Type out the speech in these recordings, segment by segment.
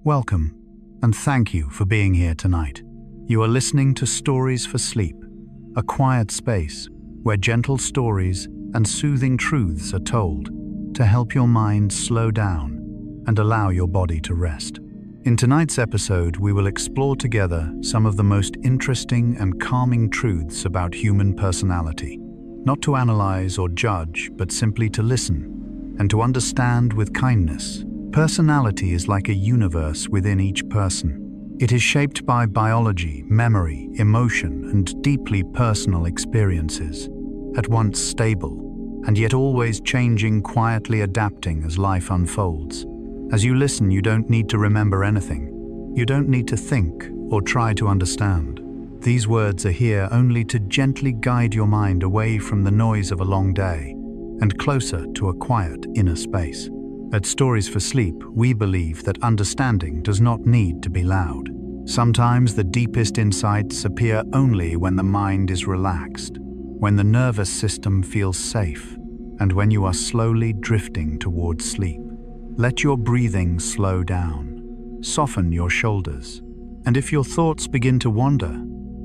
Welcome, and thank you for being here tonight. You are listening to Stories for Sleep, a quiet space where gentle stories and soothing truths are told to help your mind slow down and allow your body to rest. In tonight's episode, we will explore together some of the most interesting and calming truths about human personality, not to analyze or judge, but simply to listen and to understand with kindness. Personality is like a universe within each person. It is shaped by biology, memory, emotion, and deeply personal experiences, at once stable and yet always changing, quietly adapting as life unfolds. As you listen, you don't need to remember anything. You don't need to think or try to understand. These words are here only to gently guide your mind away from the noise of a long day and closer to a quiet inner space. At Stories for Sleep, we believe that understanding does not need to be loud. Sometimes the deepest insights appear only when the mind is relaxed, when the nervous system feels safe, and when you are slowly drifting towards sleep. Let your breathing slow down. Soften your shoulders. And if your thoughts begin to wander,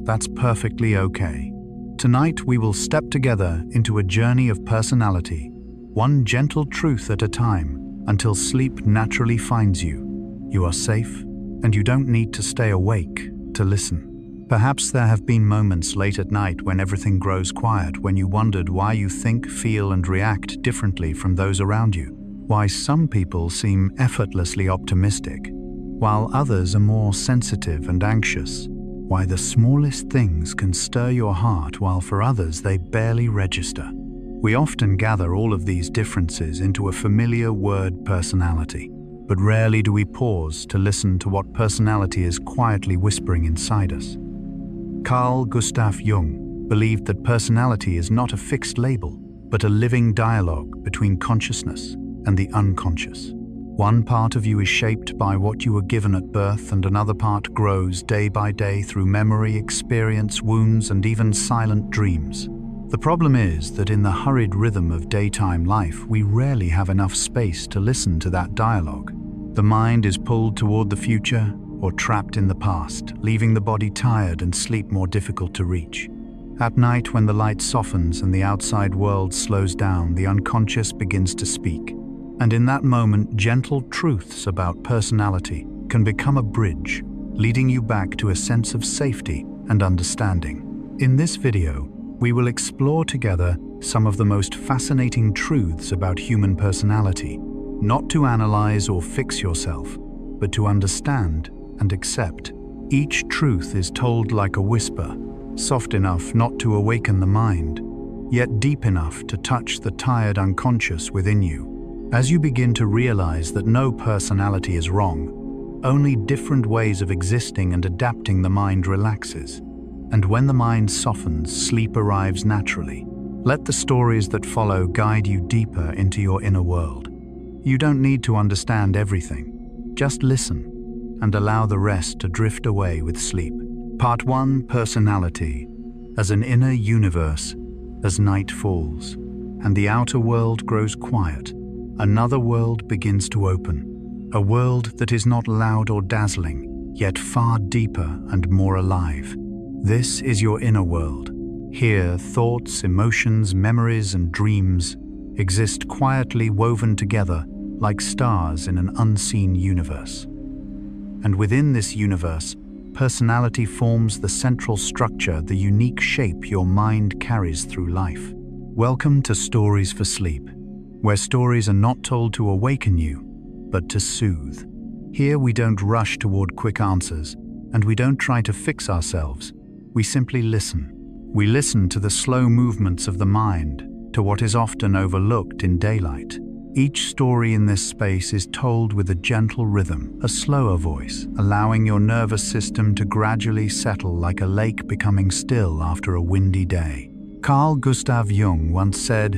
that's perfectly okay. Tonight we will step together into a journey of personality, one gentle truth at a time, until sleep naturally finds you. You are safe, and you don't need to stay awake to listen. Perhaps there have been moments late at night when everything grows quiet, when you wondered why you think, feel, and react differently from those around you. Why some people seem effortlessly optimistic, while others are more sensitive and anxious. Why the smallest things can stir your heart, while for others they barely register. We often gather all of these differences into a familiar word, personality, but rarely do we pause to listen to what personality is quietly whispering inside us. Carl Gustav Jung believed that personality is not a fixed label, but a living dialogue between consciousness and the unconscious. One part of you is shaped by what you were given at birth, and another part grows day by day through memory, experience, wounds, and even silent dreams. The problem is that in the hurried rhythm of daytime life, we rarely have enough space to listen to that dialogue. The mind is pulled toward the future or trapped in the past, leaving the body tired and sleep more difficult to reach. At night, when the light softens and the outside world slows down, the unconscious begins to speak. And in that moment, gentle truths about personality can become a bridge, leading you back to a sense of safety and understanding. In this video, we will explore together some of the most fascinating truths about human personality, not to analyze or fix yourself, but to understand and accept. Each truth is told like a whisper, soft enough not to awaken the mind, yet deep enough to touch the tired unconscious within you. As you begin to realize that no personality is wrong, only different ways of existing and adapting, the mind relaxes. And when the mind softens, sleep arrives naturally. Let the stories that follow guide you deeper into your inner world. You don't need to understand everything. Just listen and allow the rest to drift away with sleep. Part 1: Personality. As an inner universe, as night falls and the outer world grows quiet, another world begins to open. A world that is not loud or dazzling, yet far deeper and more alive. This is your inner world. Here, thoughts, emotions, memories, and dreams exist quietly, woven together like stars in an unseen universe. And within this universe, personality forms the central structure, the unique shape your mind carries through life. Welcome to Stories for Sleep, where stories are not told to awaken you, but to soothe. Here we don't rush toward quick answers, and we don't try to fix ourselves. We simply listen. We listen to the slow movements of the mind, to what is often overlooked in daylight. Each story in this space is told with a gentle rhythm, a slower voice, allowing your nervous system to gradually settle like a lake becoming still after a windy day. Carl Gustav Jung once said,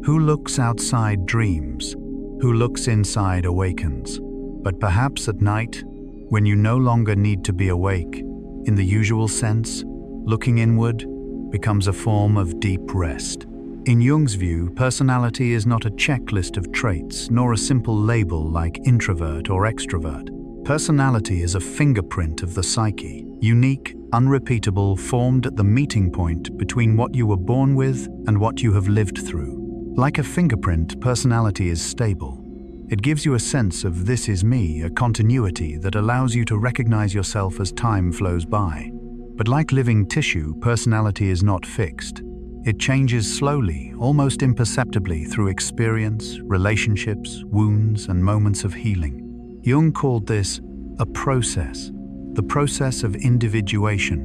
"Who looks outside dreams, who looks inside awakens." But perhaps at night, when you no longer need to be awake, in the usual sense, looking inward becomes a form of deep rest. In Jung's view, personality is not a checklist of traits, nor a simple label like introvert or extrovert. Personality is a fingerprint of the psyche, unique, unrepeatable, formed at the meeting point between what you were born with and what you have lived through. Like a fingerprint, personality is stable. It gives you a sense of "this is me," a continuity that allows you to recognize yourself as time flows by. But like living tissue, personality is not fixed. It changes slowly, almost imperceptibly, through experience, relationships, wounds, and moments of healing. Jung called this a process, the process of individuation,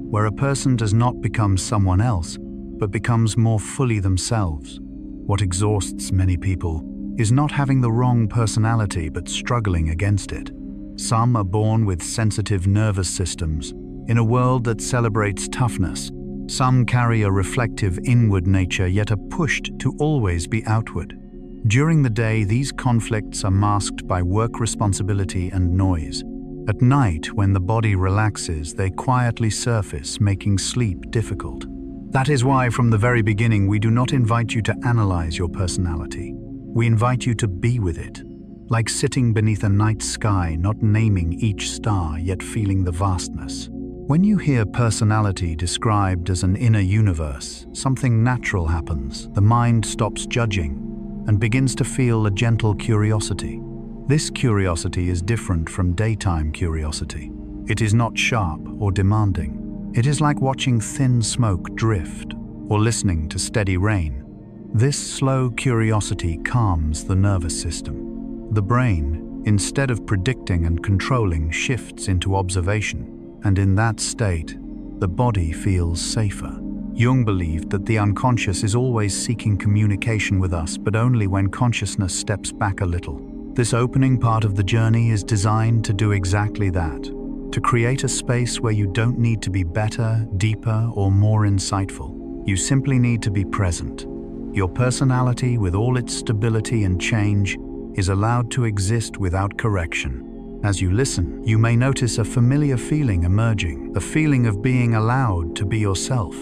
where a person does not become someone else, but becomes more fully themselves. What exhausts many people is not having the wrong personality but struggling against it. Some are born with sensitive nervous systems in a world that celebrates toughness. Some carry a reflective inward nature yet are pushed to always be outward. During the day, these conflicts are masked by work responsibility and noise. At night, when the body relaxes, they quietly surface, making sleep difficult. That is why, from the very beginning, we do not invite you to analyze your personality. We invite you to be with it, like sitting beneath a night sky, not naming each star, yet feeling the vastness. When you hear personality described as an inner universe, something natural happens. The mind stops judging and begins to feel a gentle curiosity. This curiosity is different from daytime curiosity. It is not sharp or demanding. It is like watching thin smoke drift or listening to steady rain. This slow curiosity calms the nervous system. The brain, instead of predicting and controlling, shifts into observation, and in that state, the body feels safer. Jung believed that the unconscious is always seeking communication with us, but only when consciousness steps back a little. This opening part of the journey is designed to do exactly that, to create a space where you don't need to be better, deeper, or more insightful. You simply need to be present. Your personality, with all its stability and change, is allowed to exist without correction. As you listen, you may notice a familiar feeling emerging, the feeling of being allowed to be yourself.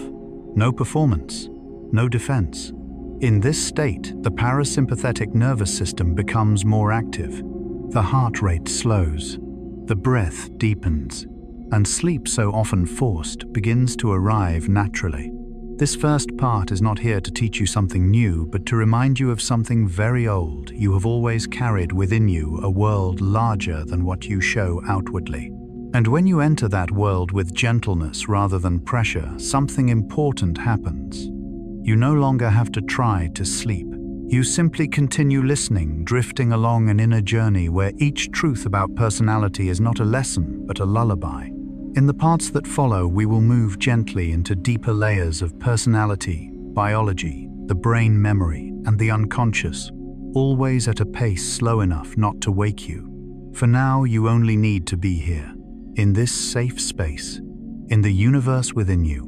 No performance, no defense. In this state, the parasympathetic nervous system becomes more active. The heart rate slows, the breath deepens, and sleep, so often forced, begins to arrive naturally. This first part is not here to teach you something new, but to remind you of something very old. You have always carried within you a world larger than what you show outwardly. And when you enter that world with gentleness rather than pressure, something important happens. You no longer have to try to sleep. You simply continue listening, drifting along an inner journey where each truth about personality is not a lesson, but a lullaby. In the parts that follow, we will move gently into deeper layers of personality, biology, the brain memory, and the unconscious, always at a pace slow enough not to wake you. For now, you only need to be here, in this safe space, in the universe within you,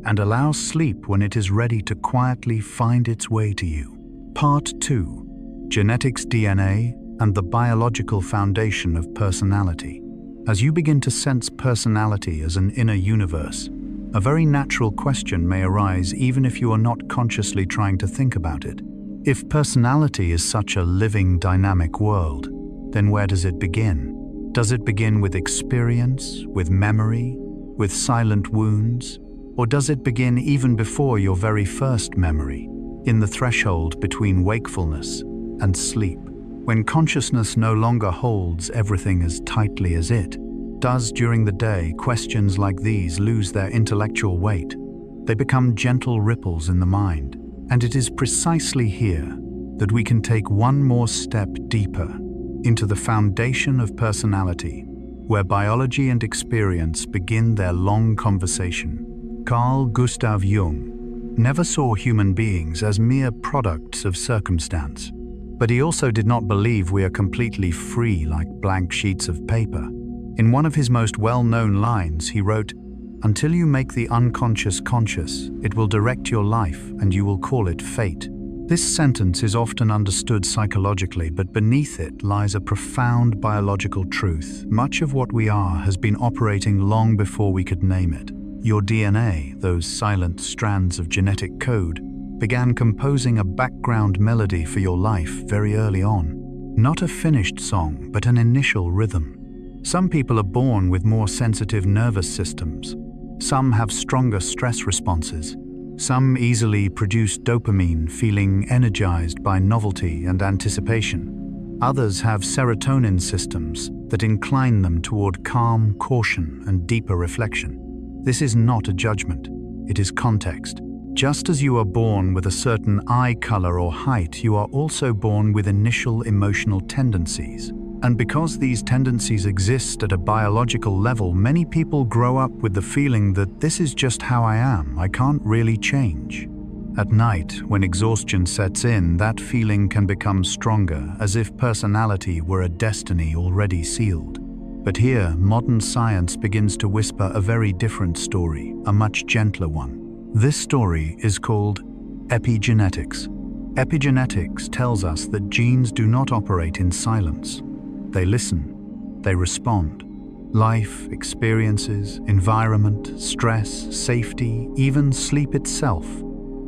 and allow sleep when it is ready to quietly find its way to you. Part 2: Genetics, DNA, and the biological foundation of personality. As you begin to sense personality as an inner universe, a very natural question may arise even if you are not consciously trying to think about it. If personality is such a living, dynamic world, then where does it begin? Does it begin with experience, with memory, with silent wounds? Or does it begin even before your very first memory, in the threshold between wakefulness and sleep? When consciousness no longer holds everything as tightly as it does during the day, questions like these lose their intellectual weight. They become gentle ripples in the mind. And it is precisely here that we can take one more step deeper into the foundation of personality, where biology and experience begin their long conversation. Carl Gustav Jung never saw human beings as mere products of circumstance. But he also did not believe we are completely free like blank sheets of paper. In one of his most well-known lines, he wrote, "Until you make the unconscious conscious, it will direct your life and you will call it fate." This sentence is often understood psychologically, but beneath it lies a profound biological truth. Much of what we are has been operating long before we could name it. Your DNA, those silent strands of genetic code, began composing a background melody for your life very early on. Not a finished song, but an initial rhythm. Some people are born with more sensitive nervous systems. Some have stronger stress responses. Some easily produce dopamine, feeling energized by novelty and anticipation. Others have serotonin systems that incline them toward calm, caution, and deeper reflection. This is not a judgment. It is context. Just as you are born with a certain eye color or height, you are also born with initial emotional tendencies. And because these tendencies exist at a biological level, many people grow up with the feeling that this is just how I am, I can't really change. At night, when exhaustion sets in, that feeling can become stronger, as if personality were a destiny already sealed. But here, modern science begins to whisper a very different story, a much gentler one. This story is called epigenetics. Epigenetics tells us that genes do not operate in silence. They listen, they respond. Life, experiences, environment, stress, safety, even sleep itself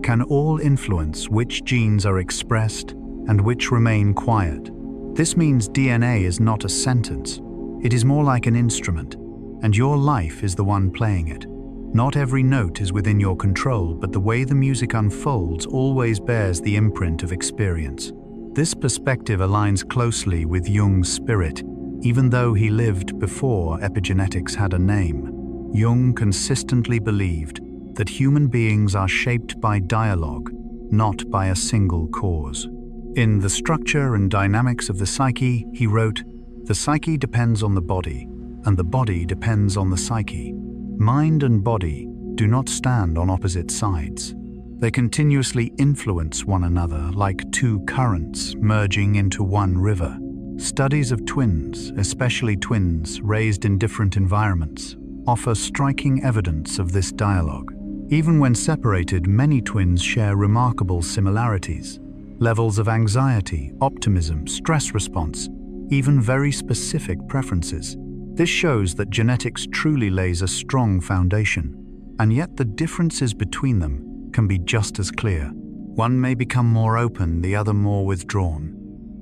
can all influence which genes are expressed and which remain quiet. This means DNA is not a sentence. It is more like an instrument, and your life is the one playing it. Not every note is within your control, but the way the music unfolds always bears the imprint of experience. This perspective aligns closely with Jung's spirit, even though he lived before epigenetics had a name. Jung consistently believed that human beings are shaped by dialogue, not by a single cause. In The Structure and Dynamics of the Psyche, he wrote, "The psyche depends on the body, and the body depends on the psyche. Mind and body do not stand on opposite sides. They continuously influence one another like two currents merging into one river." Studies of twins, especially twins raised in different environments, offer striking evidence of this dialogue. Even when separated, many twins share remarkable similarities. Levels of anxiety, optimism, stress response, even very specific preferences. This shows that genetics truly lays a strong foundation, and yet the differences between them can be just as clear. One may become more open, the other more withdrawn.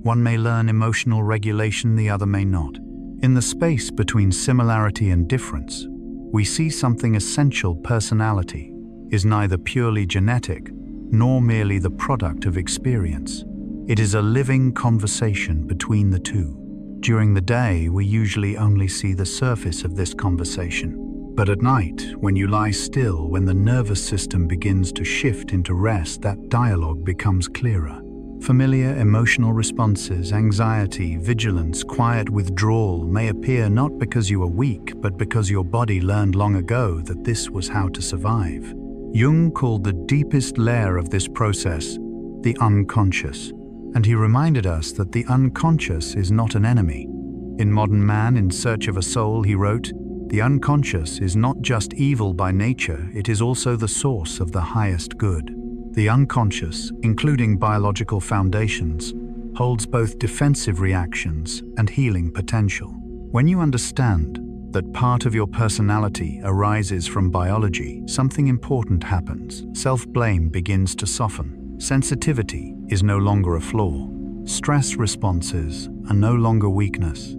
One may learn emotional regulation, the other may not. In the space between similarity and difference, we see something essential. Personality is neither purely genetic nor merely the product of experience. It is a living conversation between the two. During the day, we usually only see the surface of this conversation. But at night, when you lie still, when the nervous system begins to shift into rest, that dialogue becomes clearer. Familiar emotional responses, anxiety, vigilance, quiet withdrawal may appear not because you are weak, but because your body learned long ago that this was how to survive. Jung called the deepest layer of this process the unconscious, and he reminded us that the unconscious is not an enemy. In Modern Man in Search of a Soul, he wrote, "The unconscious is not just evil by nature, it is also the source of the highest good." The unconscious, including biological foundations, holds both defensive reactions and healing potential. When you understand that part of your personality arises from biology, something important happens. Self-blame begins to soften. Sensitivity is no longer a flaw. Stress responses are no longer weakness.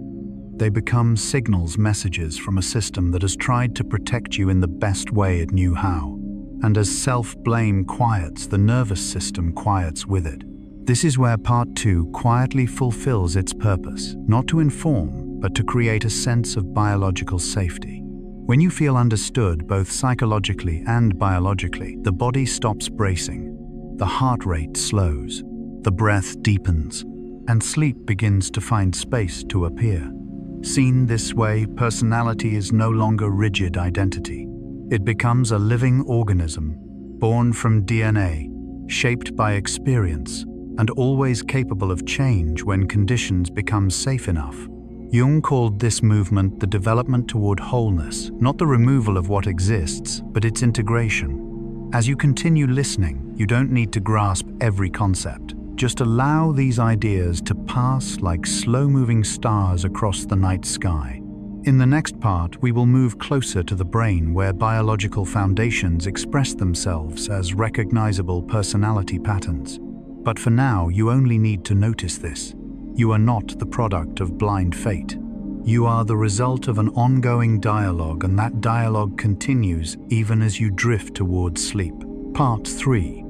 They become signals, messages from a system that has tried to protect you in the best way it knew how. And as self-blame quiets, the nervous system quiets with it. This is where Part 2 quietly fulfills its purpose, not to inform, but to create a sense of biological safety. When you feel understood, both psychologically and biologically, the body stops bracing, the heart rate slows, the breath deepens, and sleep begins to find space to appear. Seen this way, personality is no longer rigid identity. It becomes a living organism, born from DNA, shaped by experience, and always capable of change when conditions become safe enough. Jung called this movement the development toward wholeness, not the removal of what exists, but its integration. As you continue listening, you don't need to grasp every concept. Just allow these ideas to pass like slow-moving stars across the night sky. In the next part, we will move closer to the brain, where biological foundations express themselves as recognizable personality patterns. But for now, you only need to notice this. You are not the product of blind fate. You are the result of an ongoing dialogue, and that dialogue continues even as you drift towards sleep. Part 3.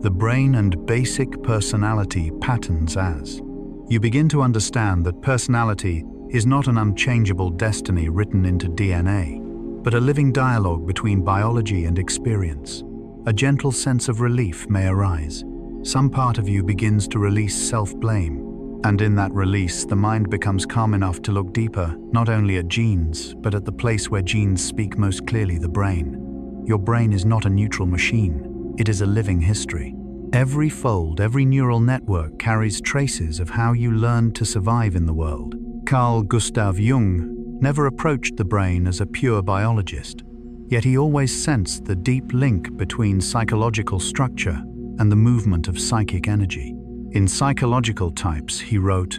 The Brain and Basic Personality Patterns. As you begin to understand that personality is not an unchangeable destiny written into DNA, but a living dialogue between biology and experience, a gentle sense of relief may arise. Some part of you begins to release self-blame, and in that release, the mind becomes calm enough to look deeper, not only at genes, but at the place where genes speak most clearly, the brain. Your brain is not a neutral machine. It is a living history. Every fold, every neural network carries traces of how you learned to survive in the world. Carl Gustav Jung never approached the brain as a pure biologist, yet he always sensed the deep link between psychological structure and the movement of psychic energy. In Psychological Types, he wrote,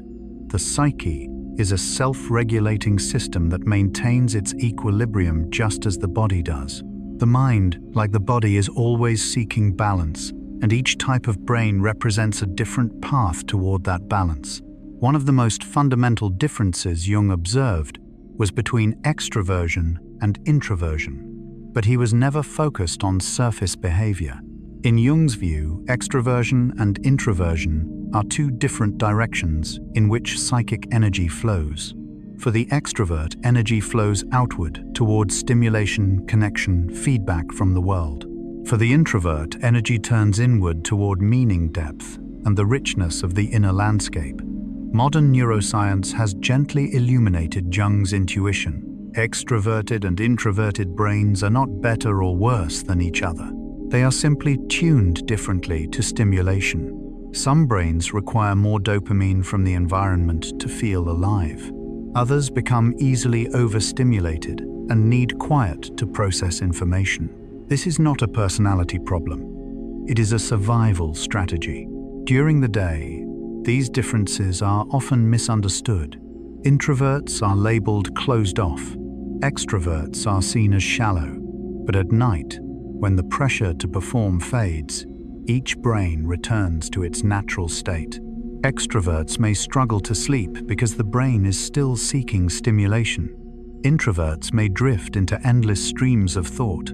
"The psyche is a self-regulating system that maintains its equilibrium just as the body does. The mind, like the body, is always seeking balance, and each type of brain represents a different path toward that balance." One of the most fundamental differences Jung observed was between extroversion and introversion, but he was never focused on surface behavior. In Jung's view, extroversion and introversion are two different directions in which psychic energy flows. For the extrovert, energy flows outward towards stimulation, connection, feedback from the world. For the introvert, energy turns inward toward meaning, depth, and the richness of the inner landscape. Modern neuroscience has gently illuminated Jung's intuition. Extroverted and introverted brains are not better or worse than each other. They are simply tuned differently to stimulation. Some brains require more dopamine from the environment to feel alive. Others become easily overstimulated and need quiet to process information. This is not a personality problem. It is a survival strategy. During the day, these differences are often misunderstood. Introverts are labeled closed off. Extroverts are seen as shallow. But at night, when the pressure to perform fades, each brain returns to its natural state. Extroverts may struggle to sleep because the brain is still seeking stimulation. Introverts may drift into endless streams of thought.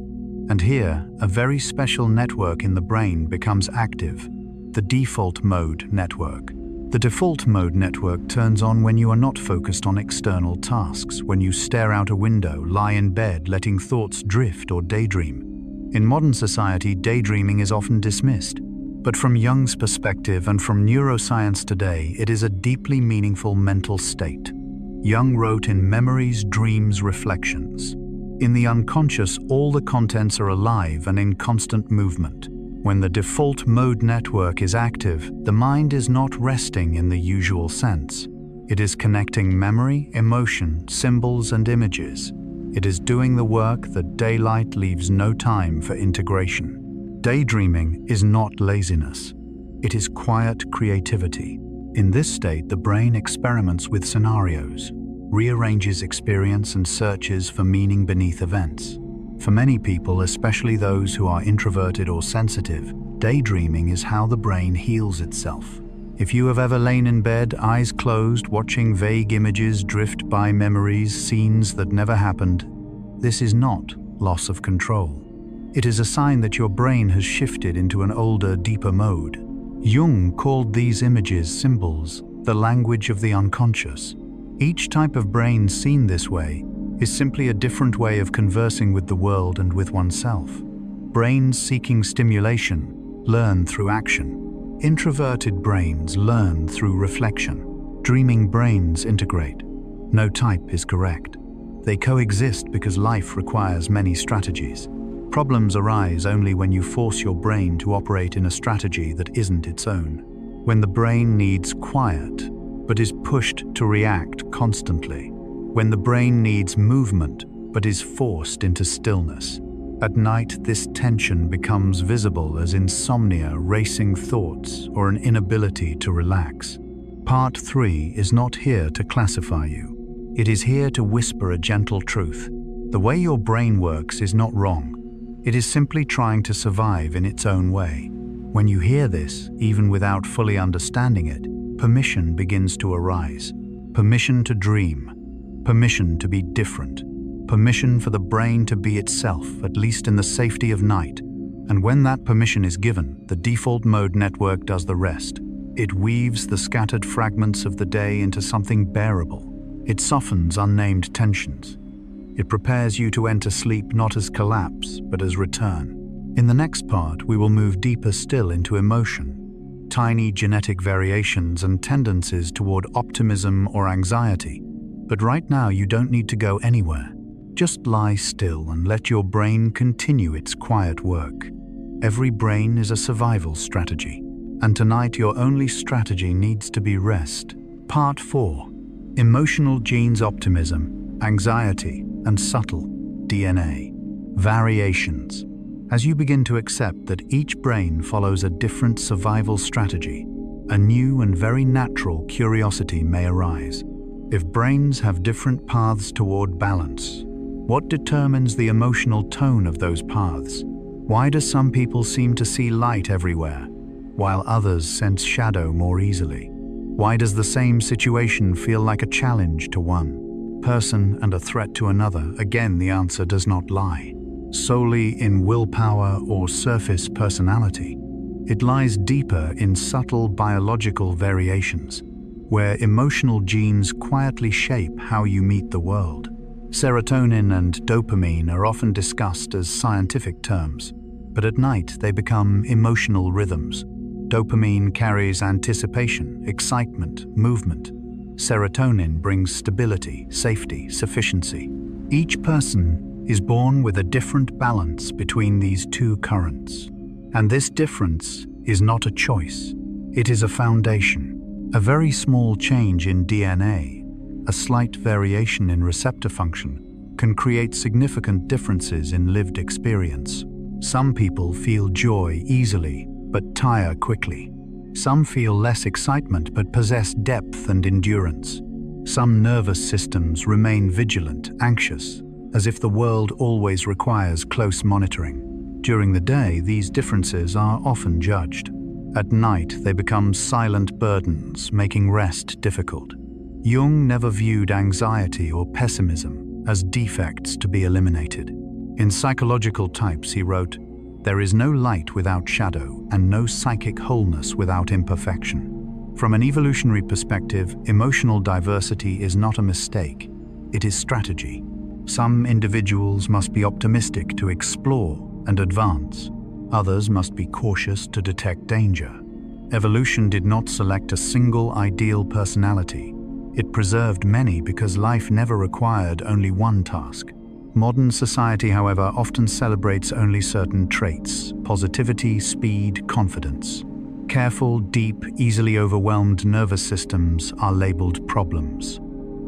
And here, a very special network in the brain becomes active, the default mode network. The default mode network turns on when you are not focused on external tasks, when you stare out a window, lie in bed, letting thoughts drift or daydream. In modern society, daydreaming is often dismissed. But from Jung's perspective and from neuroscience today, it is a deeply meaningful mental state. Jung wrote in Memories, Dreams, Reflections, "In the unconscious, all the contents are alive and in constant movement. When the default mode network is active, the mind is not resting in the usual sense. It is connecting memory, emotion, symbols, and images. It is doing the work that daylight leaves no time for integration." Daydreaming is not laziness. It is quiet creativity. In this state, the brain experiments with scenarios, rearranges experience, and searches for meaning beneath events. For many people, especially those who are introverted or sensitive, daydreaming is how the brain heals itself. If you have ever lain in bed, eyes closed, watching vague images drift by, memories, scenes that never happened, this is not loss of control. It is a sign that your brain has shifted into an older, deeper mode. Jung called these images symbols, the language of the unconscious. Each type of brain seen this way is simply a different way of conversing with the world and with oneself. Brains seeking stimulation learn through action. Introverted brains learn through reflection. Dreaming brains integrate. No type is correct. They coexist because life requires many strategies. Problems arise only when you force your brain to operate in a strategy that isn't its own. When the brain needs quiet, but is pushed to react constantly. When the brain needs movement, but is forced into stillness. At night, this tension becomes visible as insomnia, racing thoughts, or an inability to relax. Part 3 is not here to classify you. It is here to whisper a gentle truth. The way your brain works is not wrong. It is simply trying to survive in its own way. When you hear this, even without fully understanding it, permission begins to arise. Permission to dream. permission to be different, permission for the brain to be itself, at least in the safety of night. And when that permission is given, the default mode network does the rest. It weaves the scattered fragments of the day into something bearable. It softens unnamed tensions. It prepares you to enter sleep not as collapse, but as return. In the next part, we will move deeper still into emotion, tiny genetic variations and tendencies toward optimism or anxiety. But right now, you don't need to go anywhere. Just lie still and let your brain continue its quiet work. Every brain is a survival strategy, and tonight your only strategy needs to be rest. Part 4. Emotional genes, optimism, anxiety, and subtle DNA variations. As you begin to accept that each brain follows a different survival strategy, a new and very natural curiosity may arise. If brains have different paths toward balance, what determines the emotional tone of those paths? Why do some people seem to see light everywhere, while others sense shadow more easily? Why does the same situation feel like a challenge to one person and a threat to another? Again, the answer does not lie solely in willpower or surface personality. It lies deeper in subtle biological variations, where emotional genes quietly shape how you meet the world. Serotonin and dopamine are often discussed as scientific terms, but at night they become emotional rhythms. Dopamine carries anticipation, excitement, movement. Serotonin brings stability, safety, sufficiency. Each person is born with a different balance between these two currents. And this difference is not a choice. It is a foundation. A very small change in DNA, a slight variation in receptor function, can create significant differences in lived experience. Some people feel joy easily, but tire quickly. Some feel less excitement, but possess depth and endurance. Some nervous systems remain vigilant, anxious, as if the world always requires close monitoring. During the day, these differences are often judged. At night, they become silent burdens, making rest difficult. Jung never viewed anxiety or pessimism as defects to be eliminated. In Psychological Types, he wrote, "There is no light without shadow, and no psychic wholeness without imperfection." From an evolutionary perspective, emotional diversity is not a mistake. It is strategy. Some individuals must be optimistic to explore and advance. Others must be cautious to detect danger. Evolution did not select a single ideal personality. It preserved many because life never required only one task. Modern society, however, often celebrates only certain traits: positivity, speed, confidence. Careful, deep, easily overwhelmed nervous systems are labeled problems.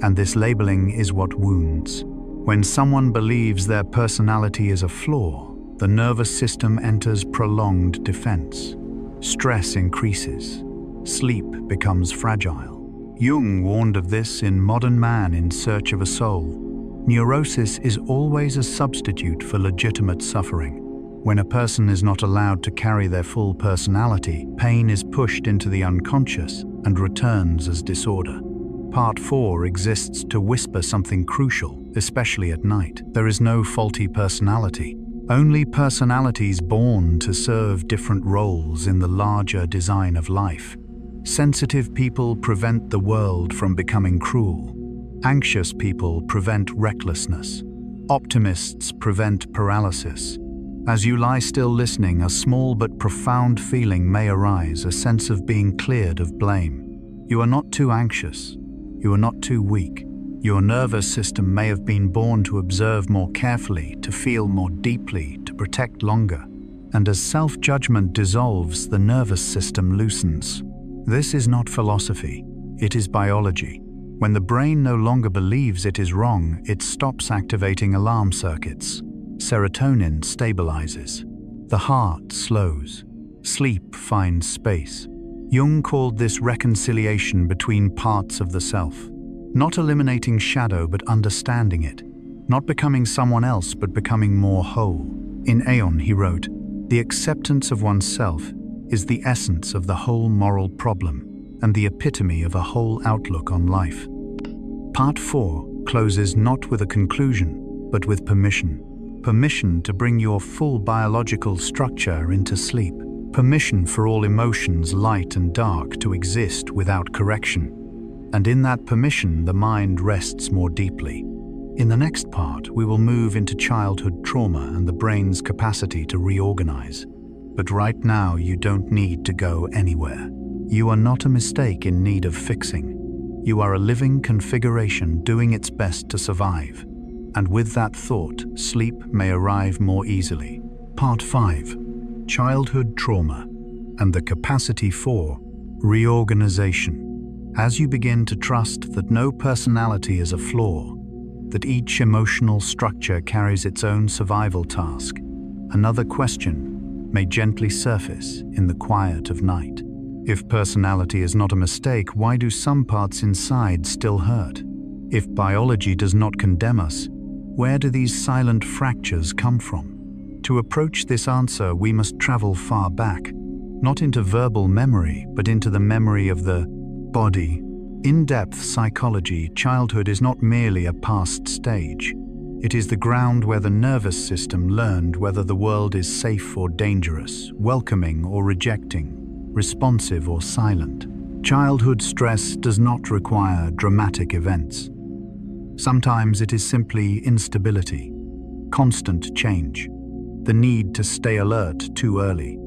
And this labeling is what wounds. When someone believes their personality is a flaw, the nervous system enters prolonged defense. Stress increases. Sleep becomes fragile. Jung warned of this in Modern Man in Search of a Soul. Neurosis is always a substitute for legitimate suffering. When a person is not allowed to carry their full personality, pain is pushed into the unconscious and returns as disorder. Part 4 exists to whisper something crucial, especially at night. There is no faulty personality. Only personalities born to serve different roles in the larger design of life. Sensitive people prevent the world from becoming cruel. Anxious people prevent recklessness. Optimists prevent paralysis. As you lie still listening, a small but profound feeling may arise, a sense of being cleared of blame. You are not too anxious. You are not too weak. Your nervous system may have been born to observe more carefully, to feel more deeply, to protect longer. And as self-judgment dissolves, the nervous system loosens. This is not philosophy. It is biology. When the brain no longer believes it is wrong, it stops activating alarm circuits. Serotonin stabilizes. The heart slows. Sleep finds space. Jung called this reconciliation between parts of the self. Not eliminating shadow, but understanding it. Not becoming someone else, but becoming more whole. In Aeon, he wrote, "The acceptance of oneself is the essence of the whole moral problem and the epitome of a whole outlook on life." Part 4. closes not with a conclusion, but with permission. Permission to bring your full biological structure into sleep. Permission for all emotions, light and dark, to exist without correction. And in that permission, the mind rests more deeply. In the next part, we will move into childhood trauma and the brain's capacity to reorganize. But right now, you don't need to go anywhere. You are not a mistake in need of fixing. You are a living configuration doing its best to survive. And with that thought, sleep may arrive more easily. Part 5. Childhood trauma and the capacity for reorganization. As you begin to trust that no personality is a flaw, that each emotional structure carries its own survival task, another question may gently surface in the quiet of night. If personality is not a mistake, why do some parts inside still hurt? If biology does not condemn us, where do these silent fractures come from? To approach this answer, we must travel far back, not into verbal memory, but into the memory of the body. In-depth psychology, childhood is not merely a past stage. It is the ground where the nervous system learned whether the world is safe or dangerous, welcoming or rejecting, responsive or silent. Childhood stress does not require dramatic events. Sometimes it is simply instability, constant change, the need to stay alert too early,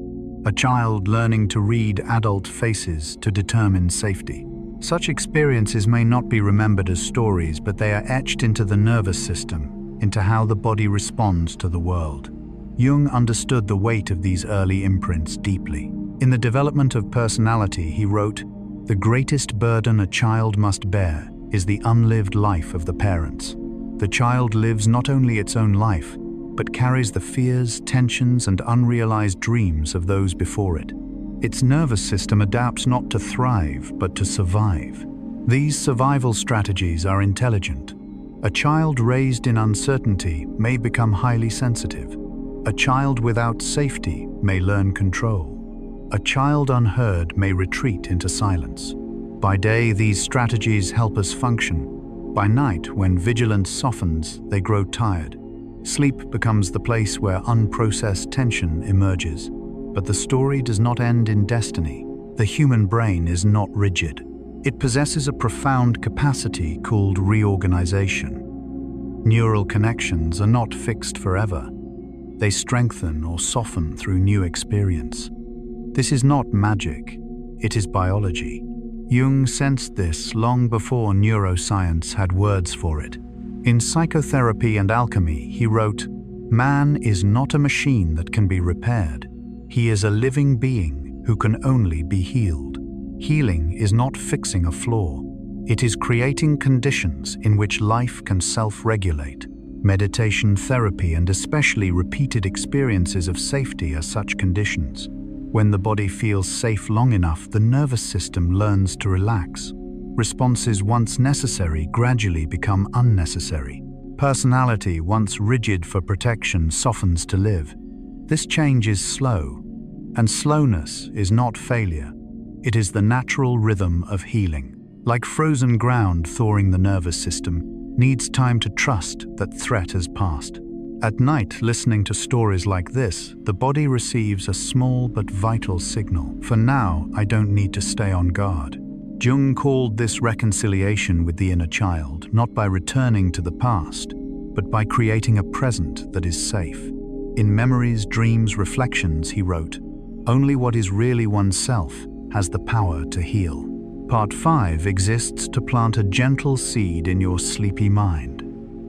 a child learning to read adult faces to determine safety. Such experiences may not be remembered as stories, but they are etched into the nervous system, into how the body responds to the world. Jung understood the weight of these early imprints deeply. In The Development of Personality, he wrote, "The greatest burden a child must bear is the unlived life of the parents. The child lives not only its own life, but carries the fears, tensions, and unrealized dreams of those before it. Its nervous system adapts not to thrive, but to survive. These survival strategies are intelligent. A child raised in uncertainty may become highly sensitive. A child without safety may learn control. A child unheard may retreat into silence. By day, these strategies help us function. By night, when vigilance softens, they grow tired. Sleep becomes the place where unprocessed tension emerges. But the story does not end in destiny. The human brain is not rigid. It possesses a profound capacity called reorganization. Neural connections are not fixed forever. They strengthen or soften through new experience. This is not magic, it is biology. Jung sensed this long before neuroscience had words for it. In Psychotherapy and Alchemy, he wrote, "Man is not a machine that can be repaired. He is a living being who can only be healed. Healing is not fixing a flaw. It is creating conditions in which life can self-regulate. Meditation, therapy, and especially repeated experiences of safety are such conditions. When the body feels safe long enough, the nervous system learns to relax. Responses once necessary gradually become unnecessary. Personality, once rigid for protection, softens to live. This change is slow, and slowness is not failure. It is the natural rhythm of healing. Like frozen ground, thawing the nervous system needs time to trust that threat has passed. At night, listening to stories like this, the body receives a small but vital signal. For now, I don't need to stay on guard. Jung called this reconciliation with the inner child, not by returning to the past, but by creating a present that is safe. In Memories, Dreams, Reflections, he wrote, "Only what is really oneself has the power to heal." Part 5 exists to plant a gentle seed in your sleepy mind.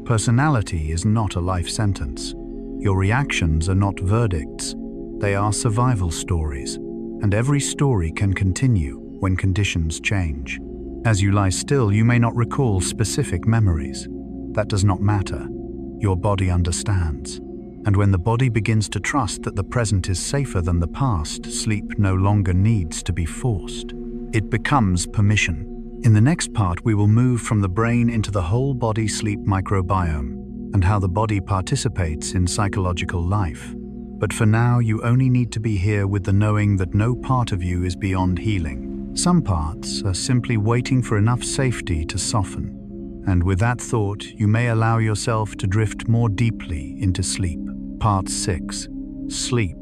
Personality is not a life sentence. Your reactions are not verdicts. They are survival stories, and every story can continue when conditions change. As you lie still, you may not recall specific memories. That does not matter. Your body understands. And when the body begins to trust that the present is safer than the past, sleep no longer needs to be forced. It becomes permission. In the next part, we will move from the brain into the whole body sleep microbiome and how the body participates in psychological life. But for now, you only need to be here with the knowing that no part of you is beyond healing. Some parts are simply waiting for enough safety to soften. And with that thought, you may allow yourself to drift more deeply into sleep. Part 6. Sleep,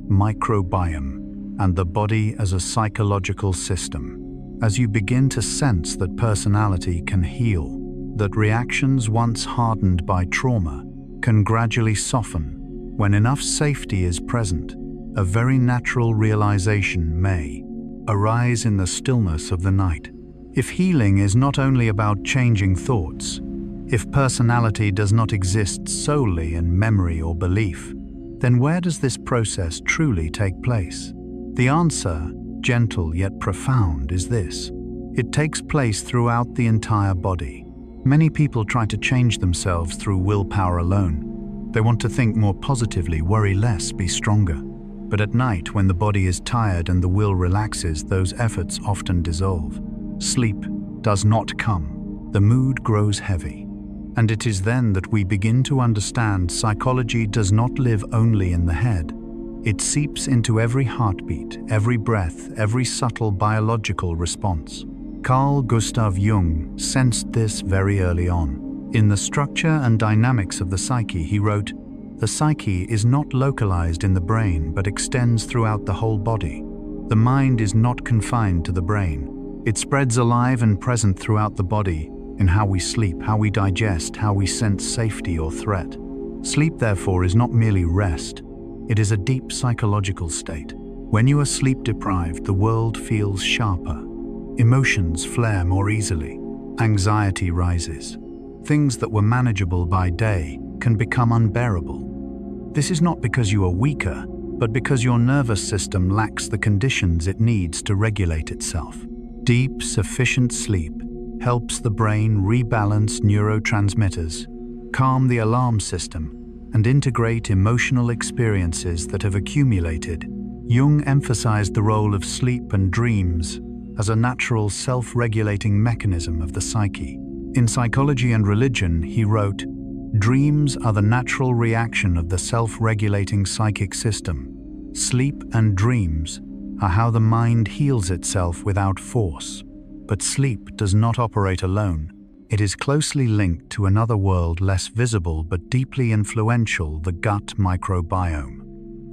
Microbiome, and the Body as a Psychological System. As you begin to sense that personality can heal, that reactions once hardened by trauma can gradually soften, when enough safety is present, a very natural realization may arise in the stillness of the night. If healing is not only about changing thoughts, if personality does not exist solely in memory or belief, then where does this process truly take place? The answer, gentle yet profound, is this: it takes place throughout the entire body. Many people try to change themselves through willpower alone. They want to think more positively, worry less, be stronger. But at night, when the body is tired and the will relaxes, those efforts often dissolve. Sleep does not come. The mood grows heavy. And it is then that we begin to understand psychology does not live only in the head. It seeps into every heartbeat, every breath, every subtle biological response. Carl Gustav Jung sensed this very early on. In The Structure and Dynamics of the Psyche, he wrote, "The psyche is not localized in the brain but extends throughout the whole body. The mind is not confined to the brain. It spreads alive and present throughout the body, in how we sleep, how we digest, how we sense safety or threat. Sleep, therefore, is not merely rest. It is a deep psychological state. When you are sleep-deprived, the world feels sharper. Emotions flare more easily. Anxiety rises. Things that were manageable by day can become unbearable. This is not because you are weaker, but because your nervous system lacks the conditions it needs to regulate itself. Deep, sufficient sleep helps the brain rebalance neurotransmitters, calm the alarm system, and integrate emotional experiences that have accumulated. Jung emphasized the role of sleep and dreams as a natural self-regulating mechanism of the psyche. In Psychology and Religion, he wrote, "Dreams are the natural reaction of the self-regulating psychic system. Sleep and dreams are how the mind heals itself without force. But sleep does not operate alone. It is closely linked to another world less visible but deeply influential, the gut microbiome.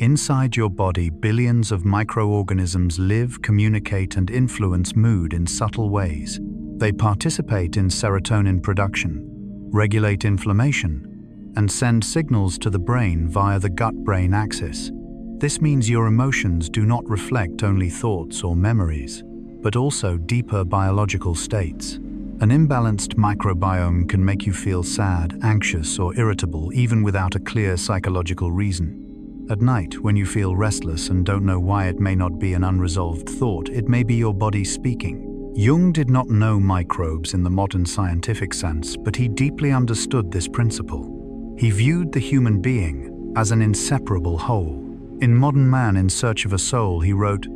Inside your body, billions of microorganisms live, communicate, and influence mood in subtle ways. They participate in serotonin production, regulate inflammation, and send signals to the brain via the gut-brain axis. This means your emotions do not reflect only thoughts or memories, but also deeper biological states. An imbalanced microbiome can make you feel sad, anxious, or irritable even without a clear psychological reason. At night, when you feel restless and don't know why, it may not be an unresolved thought, it may be your body speaking. Jung did not know microbes in the modern scientific sense, but he deeply understood this principle. He viewed the human being as an inseparable whole. In Modern Man in Search of a Soul, he wrote,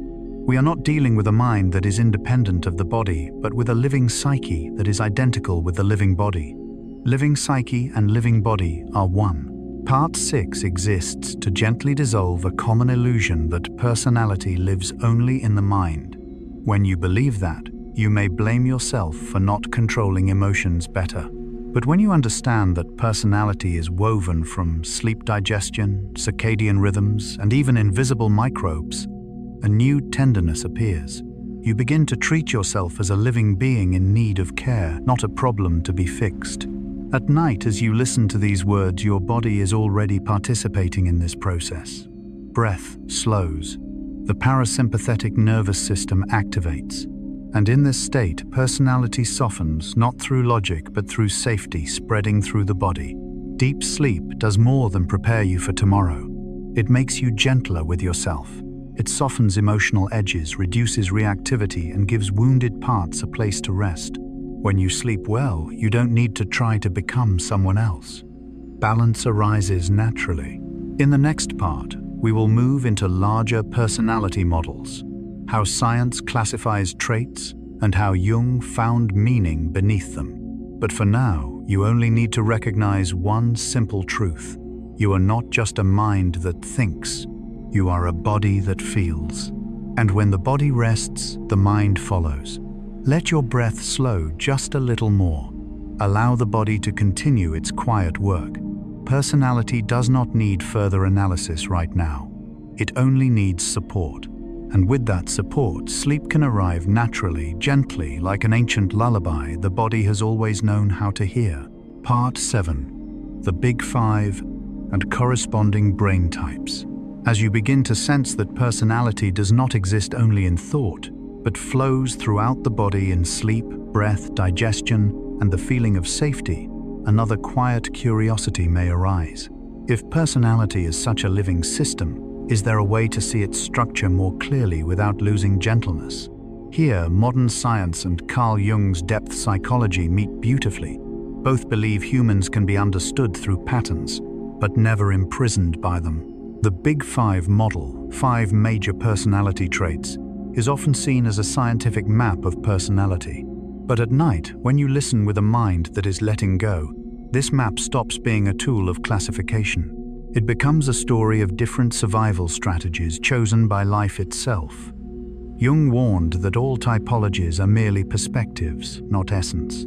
"We are not dealing with a mind that is independent of the body, but with a living psyche that is identical with the living body. Living psyche and living body are one." Part 6 exists to gently dissolve a common illusion that personality lives only in the mind. When you believe that, you may blame yourself for not controlling emotions better. But when you understand that personality is woven from sleep, digestion, circadian rhythms, and even invisible microbes, a new tenderness appears. You begin to treat yourself as a living being in need of care, not a problem to be fixed. At night, as you listen to these words, your body is already participating in this process. Breath slows. The parasympathetic nervous system activates. And in this state, personality softens, not through logic, but through safety spreading through the body. Deep sleep does more than prepare you for tomorrow. It makes you gentler with yourself. It softens emotional edges, reduces reactivity, and gives wounded parts a place to rest. When you sleep well, you don't need to try to become someone else. Balance arises naturally. In the next part, we will move into larger personality models, how science classifies traits, and how Jung found meaning beneath them. But for now, you only need to recognize one simple truth. You are not just a mind that thinks. You are a body that feels. And when the body rests, the mind follows. Let your breath slow just a little more. Allow the body to continue its quiet work. Personality does not need further analysis right now. It only needs support. And with that support, sleep can arrive naturally, gently, like an ancient lullaby the body has always known how to hear. Part 7. The Big Five and Corresponding Brain Types. As you begin to sense that personality does not exist only in thought, but flows throughout the body in sleep, breath, digestion, and the feeling of safety, another quiet curiosity may arise. If personality is such a living system, is there a way to see its structure more clearly without losing gentleness? Here, modern science and Carl Jung's depth psychology meet beautifully. Both believe humans can be understood through patterns, but never imprisoned by them. The Big Five model, 5 major personality traits, is often seen as a scientific map of personality. But at night, when you listen with a mind that is letting go, this map stops being a tool of classification. It becomes a story of different survival strategies chosen by life itself. Jung warned that all typologies are merely perspectives, not essence.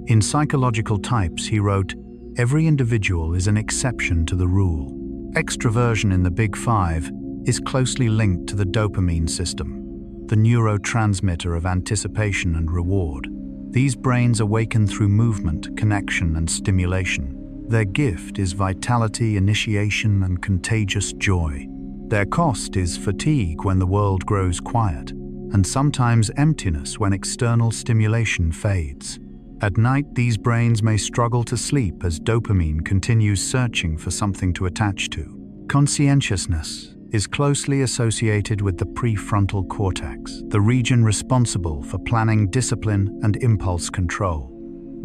In Psychological Types, he wrote, "Every individual is an exception to the rule." Extroversion in the Big Five is closely linked to the dopamine system, the neurotransmitter of anticipation and reward. These brains awaken through movement, connection, and stimulation. Their gift is vitality, initiation, and contagious joy. Their cost is fatigue when the world grows quiet, and sometimes emptiness when external stimulation fades. At night, these brains may struggle to sleep as dopamine continues searching for something to attach to. Conscientiousness is closely associated with the prefrontal cortex, the region responsible for planning, discipline, and impulse control.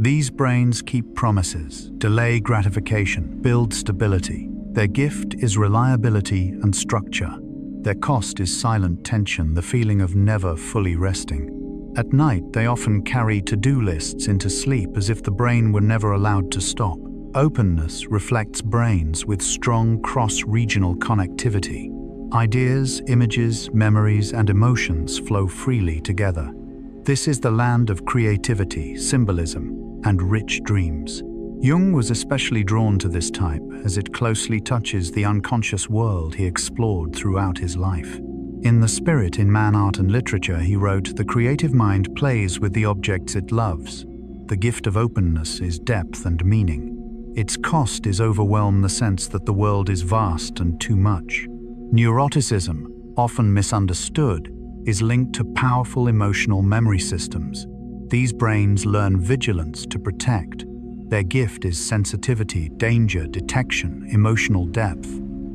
These brains keep promises, delay gratification, build stability. Their gift is reliability and structure. Their cost is silent tension, the feeling of never fully resting. At night, they often carry to-do lists into sleep as if the brain were never allowed to stop. Openness reflects brains with strong cross-regional connectivity. Ideas, images, memories, and emotions flow freely together. This is the land of creativity, symbolism, and rich dreams. Jung was especially drawn to this type as it closely touches the unconscious world he explored throughout his life. In The Spirit in Man, Art and Literature, he wrote, "The creative mind plays with the objects it loves. The gift of openness is depth and meaning. Its cost is overwhelm the sense that the world is vast and too much." Neuroticism, often misunderstood, is linked to powerful emotional memory systems. These brains learn vigilance to protect. Their gift is sensitivity, danger, detection, emotional depth.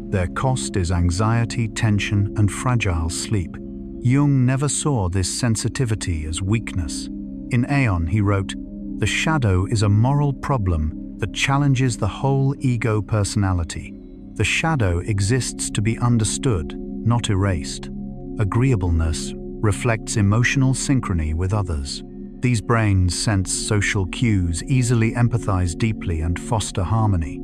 Their cost is anxiety, tension, and fragile sleep. Jung never saw this sensitivity as weakness. In Aeon, he wrote, "The shadow is a moral problem that challenges the whole ego personality. The shadow exists to be understood, not erased. Agreeableness reflects emotional synchrony with others." These brains sense social cues, easily empathize deeply, and foster harmony.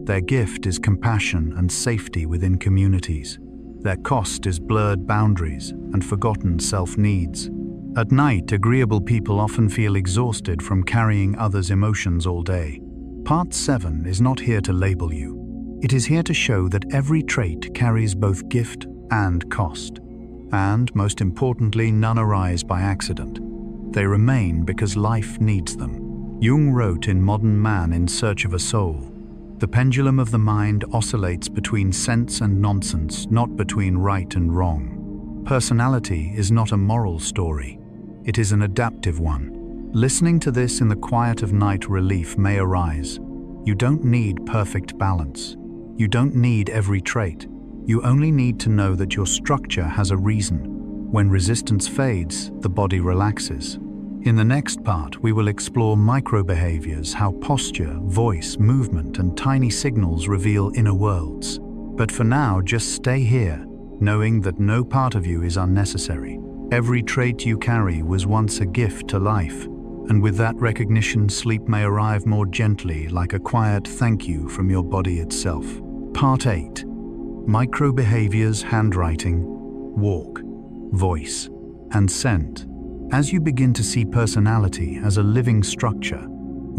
Their gift is compassion and safety within communities. Their cost is blurred boundaries and forgotten self-needs. At night, agreeable people often feel exhausted from carrying others' emotions all day. Part 7 is not here to label you. It is here to show that every trait carries both gift and cost. And, most importantly, none arise by accident. They remain because life needs them. Jung wrote in Modern Man in Search of a Soul, "The pendulum of the mind oscillates between sense and nonsense, not between right and wrong." Personality is not a moral story. It is an adaptive one. Listening to this in the quiet of night, relief may arise. You don't need perfect balance. You don't need every trait. You only need to know that your structure has a reason. When resistance fades, the body relaxes. In the next part, we will explore microbehaviors, how posture, voice, movement, and tiny signals reveal inner worlds. But for now, just stay here, knowing that no part of you is unnecessary. Every trait you carry was once a gift to life, and with that recognition, sleep may arrive more gently, like a quiet thank you from your body itself. Part 8. Microbehaviors, handwriting, walk, voice, and scent. As you begin to see personality as a living structure,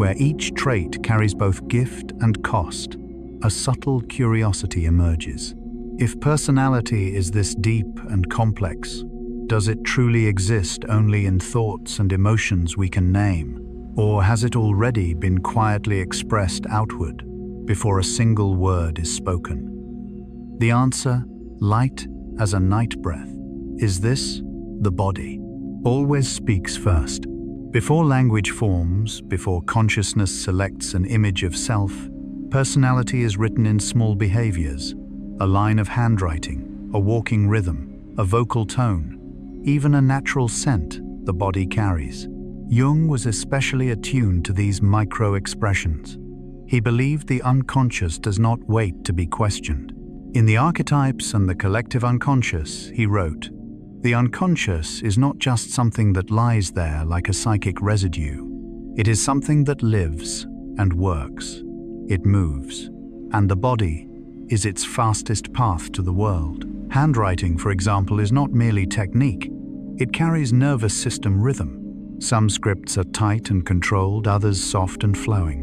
where each trait carries both gift and cost, a subtle curiosity emerges. If personality is this deep and complex, does it truly exist only in thoughts and emotions we can name? Or has it already been quietly expressed outward before a single word is spoken? The answer, light as a night breath, is this: the body always speaks first. Before language forms, before consciousness selects an image of self, personality is written in small behaviors: a line of handwriting, a walking rhythm, a vocal tone, even a natural scent the body carries. Jung was especially attuned to these micro-expressions. He believed the unconscious does not wait to be questioned. In The Archetypes and the Collective Unconscious, he wrote, "The unconscious is not just something that lies there like a psychic residue. It is something that lives and works. It moves, and the body is its fastest path to the world." Handwriting, for example, is not merely technique. It carries nervous system rhythm. Some scripts are tight and controlled, others soft and flowing.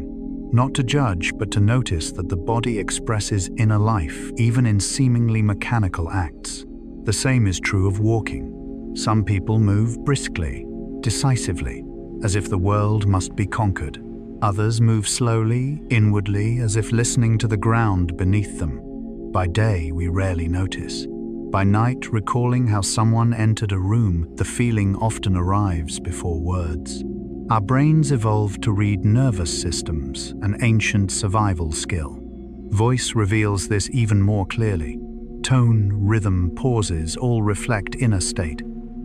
Not to judge, but to notice that the body expresses inner life, even in seemingly mechanical acts. The same is true of walking. Some people move briskly, decisively, as if the world must be conquered. Others move slowly, inwardly, as if listening to the ground beneath them. By day, we rarely notice. By night, recalling how someone entered a room, the feeling often arrives before words. Our brains evolved to read nervous systems, an ancient survival skill. Voice reveals this even more clearly. Tone, rhythm, pauses all reflect inner state.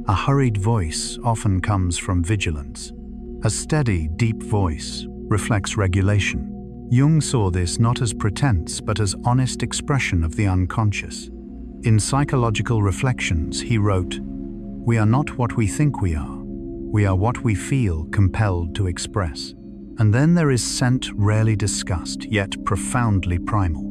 A hurried voice often comes from vigilance. A steady, deep voice reflects regulation. Jung saw this not as pretense, but as honest expression of the unconscious. In Psychological Reflections, he wrote, "We are not what we think we are. We are what we feel compelled to express." And then there is scent, rarely discussed, yet profoundly primal.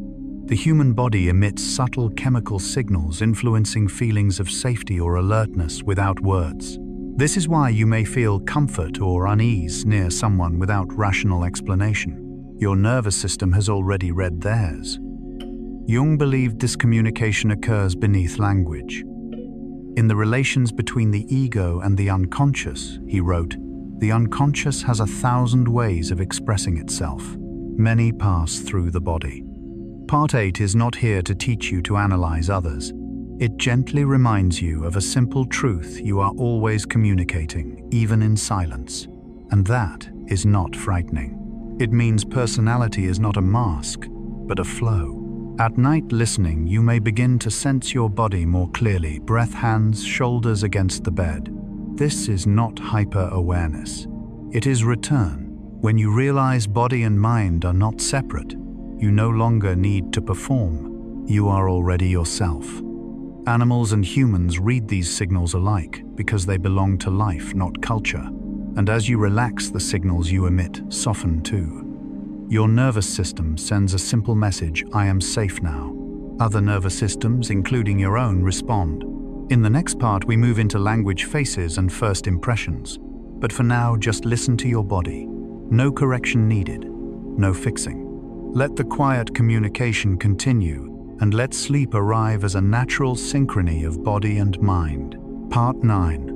The human body emits subtle chemical signals influencing feelings of safety or alertness without words. This is why you may feel comfort or unease near someone without rational explanation. Your nervous system has already read theirs. Jung believed this communication occurs beneath language. In The Relations Between the Ego and the Unconscious, he wrote, "The unconscious has 1,000 ways of expressing itself. Many pass through the body." Part 8 is not here to teach you to analyze others. It gently reminds you of a simple truth: you are always communicating, even in silence. And that is not frightening. It means personality is not a mask, but a flow. At night listening, you may begin to sense your body more clearly, breath, hands, shoulders against the bed. This is not hyper-awareness. It is return. When you realize body and mind are not separate, you no longer need to perform. You are already yourself. Animals and humans read these signals alike because they belong to life, not culture. And as you relax, the signals you emit soften too. Your nervous system sends a simple message: I am safe now. Other nervous systems, including your own, respond. In the next part, we move into language, faces, and first impressions. But for now, just listen to your body. No correction needed, no fixing. Let the quiet communication continue, and let sleep arrive as a natural synchrony of body and mind. Part 9.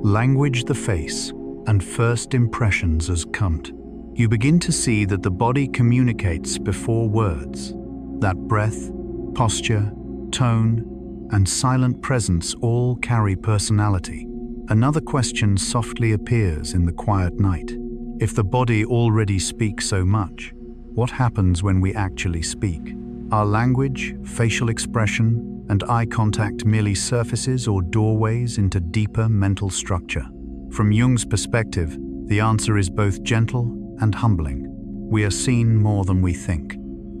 Language, the face, and first impressions as Kant. You begin to see that the body communicates before words. That breath, posture, tone, and silent presence all carry personality. Another question softly appears in the quiet night. If the body already speaks so much, what happens when we actually speak? Are language, facial expression, and eye contact merely surfaces or doorways into deeper mental structure? From Jung's perspective, the answer is both gentle and humbling. We are seen more than we think,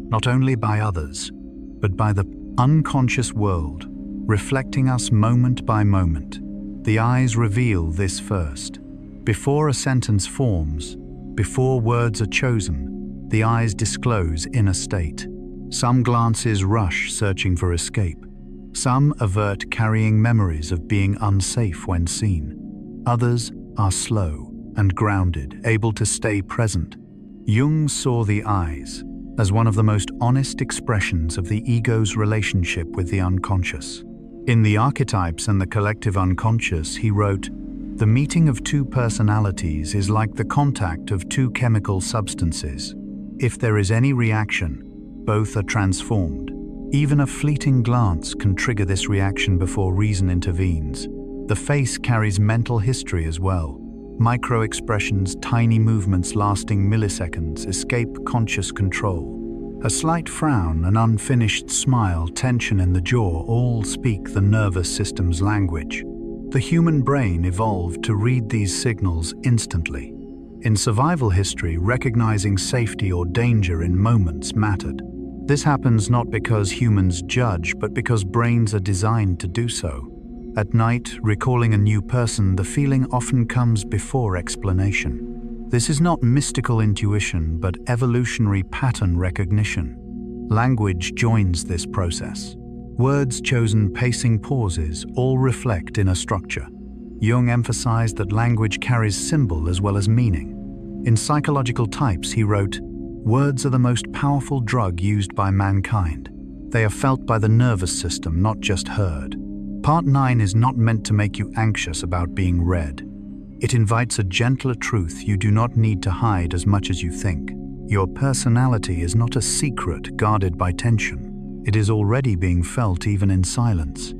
not only by others, but by the unconscious world, reflecting us moment by moment. The eyes reveal this first. Before a sentence forms, before words are chosen, the eyes disclose inner state. Some glances rush, searching for escape. Some avert, carrying memories of being unsafe when seen. Others are slow and grounded, able to stay present. Jung saw the eyes as one of the most honest expressions of the ego's relationship with the unconscious. In The Archetypes and the Collective Unconscious, he wrote, "The meeting of two personalities is like the contact of two chemical substances. If there is any reaction, both are transformed. Even a fleeting glance can trigger this reaction before reason intervenes. The face carries mental history as well. Micro-expressions, tiny movements lasting milliseconds, escape conscious control. A slight frown, an unfinished smile, tension in the jaw all speak the nervous system's language. The human brain evolved to read these signals instantly. In survival history, recognizing safety or danger in moments mattered. This happens not because humans judge, but because brains are designed to do so. At night, recalling a new person, the feeling often comes before explanation. This is not mystical intuition, but evolutionary pattern recognition. Language joins this process. Words chosen, pacing pauses, all reflect inner structure. Jung emphasized that language carries symbol as well as meaning. In Psychological Types, he wrote, "Words are the most powerful drug used by mankind. They are felt by the nervous system, not just heard." Part 9 is not meant to make you anxious about being read. It invites a gentler truth you do not need to hide as much as you think. Your personality is not a secret guarded by tension. It is already being felt even in silence.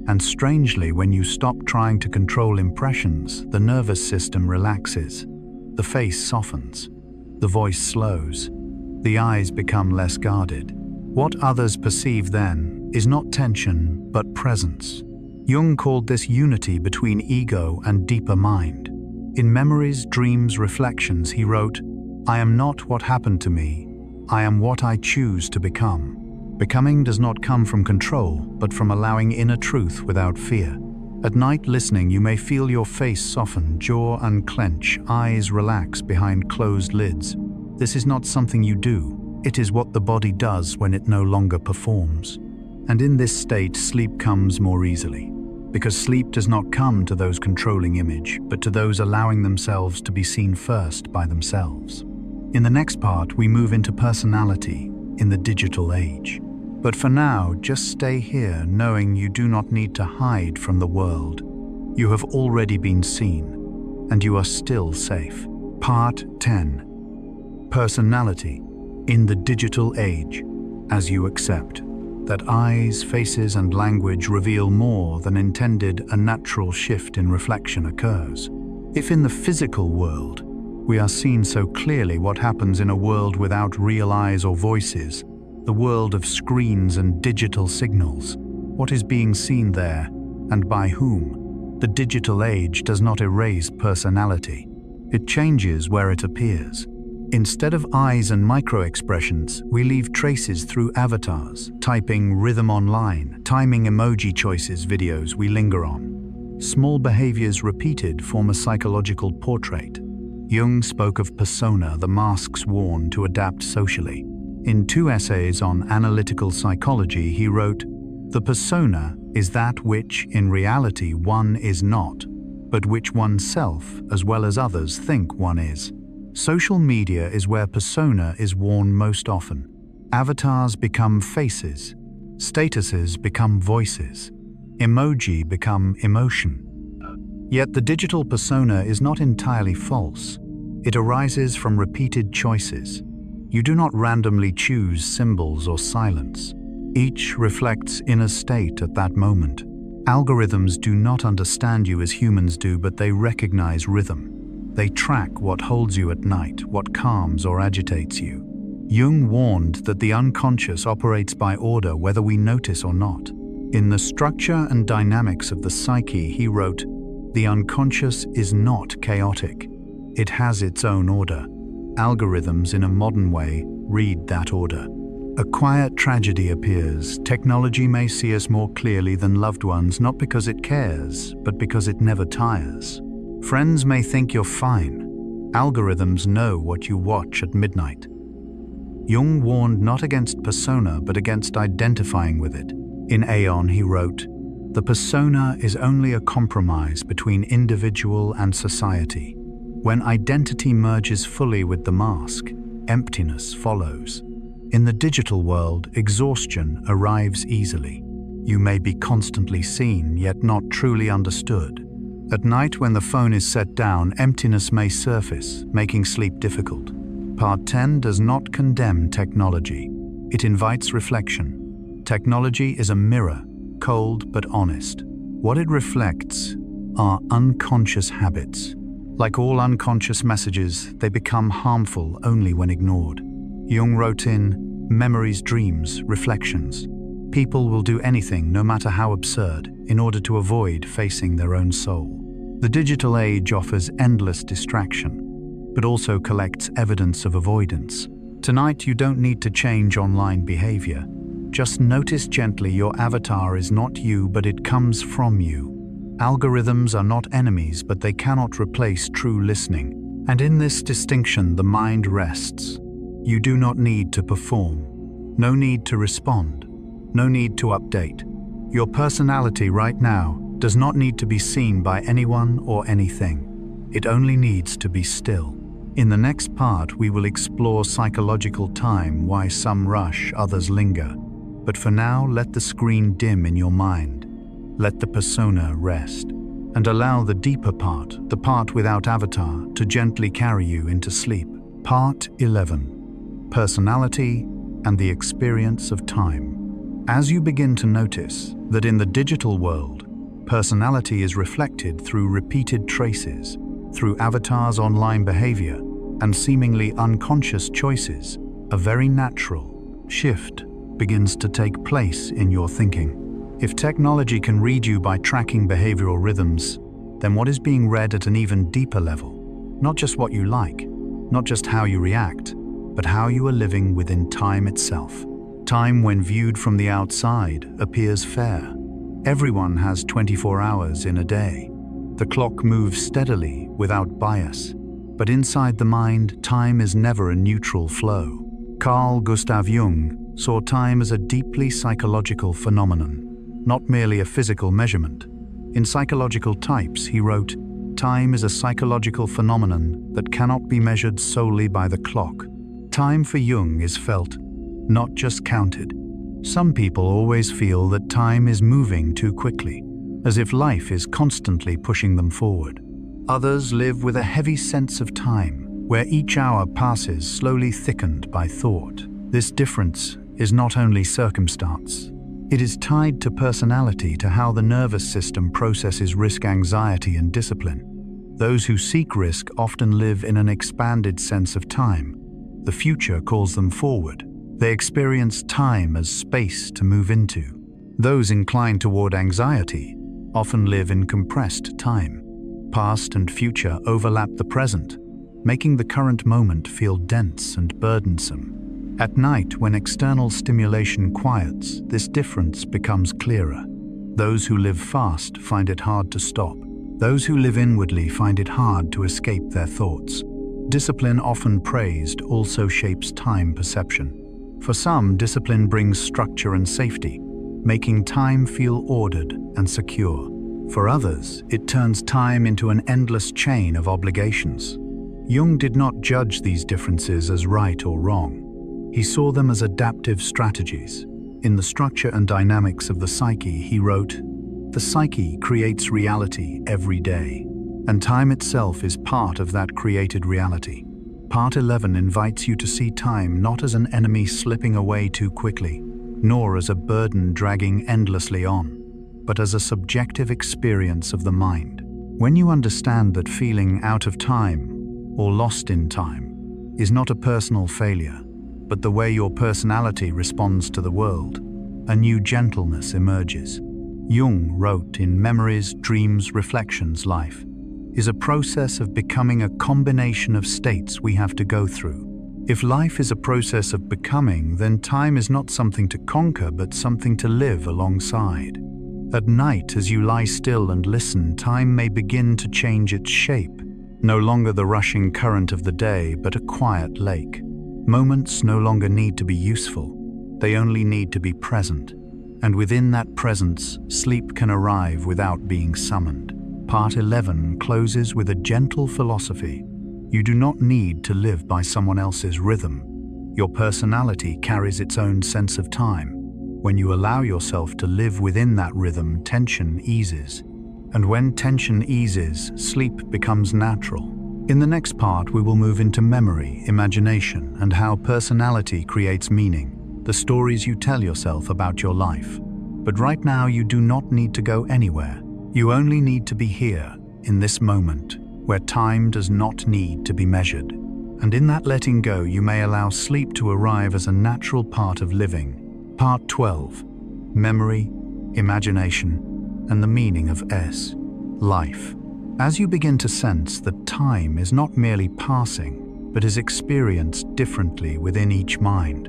And strangely, when you stop trying to control impressions, the nervous system relaxes. The face softens. The voice slows. The eyes become less guarded. What others perceive then is not tension, but presence. Jung called this unity between ego and deeper mind. In Memories, Dreams, Reflections, he wrote, "I am not what happened to me. I am what I choose to become." Becoming does not come from control, but from allowing inner truth without fear. At night listening, you may feel your face soften, jaw unclench, eyes relax behind closed lids. This is not something you do. It is what the body does when it no longer performs. And in this state, sleep comes more easily. Because sleep does not come to those controlling image, but to those allowing themselves to be seen first by themselves. In the next part, we move into personality in the digital age. But for now, just stay here knowing you do not need to hide from the world. You have already been seen, and you are still safe. Part 10. Personality in the digital age. As you accept that eyes, faces, and language reveal more than intended, a natural shift in reflection occurs. If in the physical world we are seen so clearly, what happens in a world without real eyes or voices, the world of screens and digital signals? What is being seen there, and by whom? The digital age does not erase personality. It changes where it appears. Instead of eyes and micro-expressions, we leave traces through avatars, typing, rhythm online, timing, emoji choices, videos we linger on. Small behaviors repeated form a psychological portrait. Jung spoke of persona, the masks worn to adapt socially. In 2 essays on analytical psychology, he wrote, "The persona is that which, in reality, one is not, but which oneself, as well as others, think one is." Social media is where persona is worn most often. Avatars become faces. Statuses become voices. Emoji become emotion. Yet the digital persona is not entirely false. It arises from repeated choices. You do not randomly choose symbols or silence. Each reflects inner state at that moment. Algorithms do not understand you as humans do, but they recognize rhythm. They track what holds you at night, what calms or agitates you. Jung warned that the unconscious operates by order whether we notice or not. In The Structure and Dynamics of the Psyche, he wrote, "The unconscious is not chaotic. It has its own order. Algorithms, in a modern way, read that order. A quiet tragedy appears. Technology may see us more clearly than loved ones, not because it cares, but because it never tires. Friends may think you're fine. Algorithms know what you watch at midnight." Jung warned not against persona, but against identifying with it. In Aeon, he wrote, "The persona is only a compromise between individual and society. When identity merges fully with the mask, emptiness follows. In the digital world, exhaustion arrives easily. You may be constantly seen, yet not truly understood. At night, when the phone is set down, emptiness may surface, making sleep difficult. Part 10 does not condemn technology. It invites reflection. Technology is a mirror, cold but honest. What it reflects are unconscious habits. Like all unconscious messages, they become harmful only when ignored. Jung wrote in Memories, Dreams, Reflections. People will do anything, no matter how absurd, in order to avoid facing their own soul. The digital age offers endless distraction, but also collects evidence of avoidance. Tonight, you don't need to change online behavior. Just notice gently your avatar is not you, but it comes from you. Algorithms are not enemies, but they cannot replace true listening. And in this distinction, the mind rests. You do not need to perform. No need to respond. No need to update. Your personality right now does not need to be seen by anyone or anything. It only needs to be still. In the next part, we will explore psychological time, why some rush, others linger. But for now, let the screen dim in your mind. Let the persona rest. And allow the deeper part, the part without avatar, to gently carry you into sleep. Part 11. Personality and the experience of time. As you begin to notice that in the digital world, personality is reflected through repeated traces, through avatars' online behavior, and seemingly unconscious choices, a very natural shift begins to take place in your thinking. If technology can read you by tracking behavioral rhythms, then what is being read at an even deeper level? Not just what you like, not just how you react, but how you are living within time itself. Time, when viewed from the outside, appears fair. Everyone has 24 hours in a day. The clock moves steadily, without bias. But inside the mind, time is never a neutral flow. Carl Gustav Jung saw time as a deeply psychological phenomenon, not merely a physical measurement. In Psychological Types, he wrote, "Time is a psychological phenomenon that cannot be measured solely by the clock." Time for Jung is felt, not just counted. Some people always feel that time is moving too quickly, as if life is constantly pushing them forward. Others live with a heavy sense of time, where each hour passes slowly thickened by thought. This difference is not only circumstance. It is tied to personality, to how the nervous system processes risk, anxiety, and discipline. Those who seek risk often live in an expanded sense of time. The future calls them forward. They experience time as space to move into. Those inclined toward anxiety often live in compressed time. Past and future overlap the present, making the current moment feel dense and burdensome. At night, when external stimulation quiets, this difference becomes clearer. Those who live fast find it hard to stop. Those who live inwardly find it hard to escape their thoughts. Discipline, often praised, also shapes time perception. For some, discipline brings structure and safety, making time feel ordered and secure. For others, it turns time into an endless chain of obligations. Jung did not judge these differences as right or wrong. He saw them as adaptive strategies. In The Structure and Dynamics of the Psyche, he wrote, "The psyche creates reality every day, and time itself is part of that created reality." Part 11 invites you to see time not as an enemy slipping away too quickly, nor as a burden dragging endlessly on, but as a subjective experience of the mind. When you understand that feeling out of time or lost in time is not a personal failure, but the way your personality responds to the world, a new gentleness emerges. Jung wrote in Memories, Dreams, Reflections, life is a process of becoming, a combination of states we have to go through. If life is a process of becoming, then time is not something to conquer, but something to live alongside. At night, as you lie still and listen, time may begin to change its shape. No longer the rushing current of the day, but a quiet lake. Moments no longer need to be useful. They only need to be present. And within that presence, sleep can arrive without being summoned. Part 11 closes with a gentle philosophy. You do not need to live by someone else's rhythm. Your personality carries its own sense of time. When you allow yourself to live within that rhythm, tension eases. And when tension eases, sleep becomes natural. In the next part, we will move into memory, imagination, and how personality creates meaning, the stories you tell yourself about your life. But right now, you do not need to go anywhere. You only need to be here, in this moment, where time does not need to be measured. And in that letting go, you may allow sleep to arrive as a natural part of living. Part 12. Memory, Imagination, and the Meaning of Life. As you begin to sense that time is not merely passing, but is experienced differently within each mind,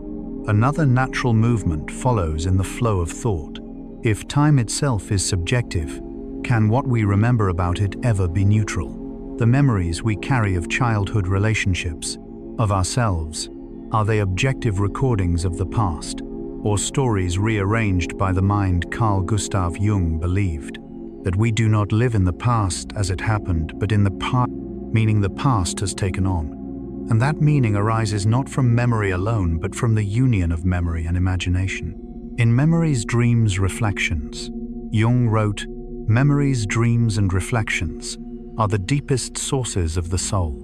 another natural movement follows in the flow of thought. If time itself is subjective, can what we remember about it ever be neutral? The memories we carry of childhood relationships, of ourselves, are they objective recordings of the past, or stories rearranged by the mind? Carl Gustav Jung believed that we do not live in the past as it happened, but in the past, meaning the past has taken on. And that meaning arises not from memory alone, but from the union of memory and imagination. In Memories, Dreams, Reflections, Jung wrote, "Memories, dreams, and reflections are the deepest sources of the soul.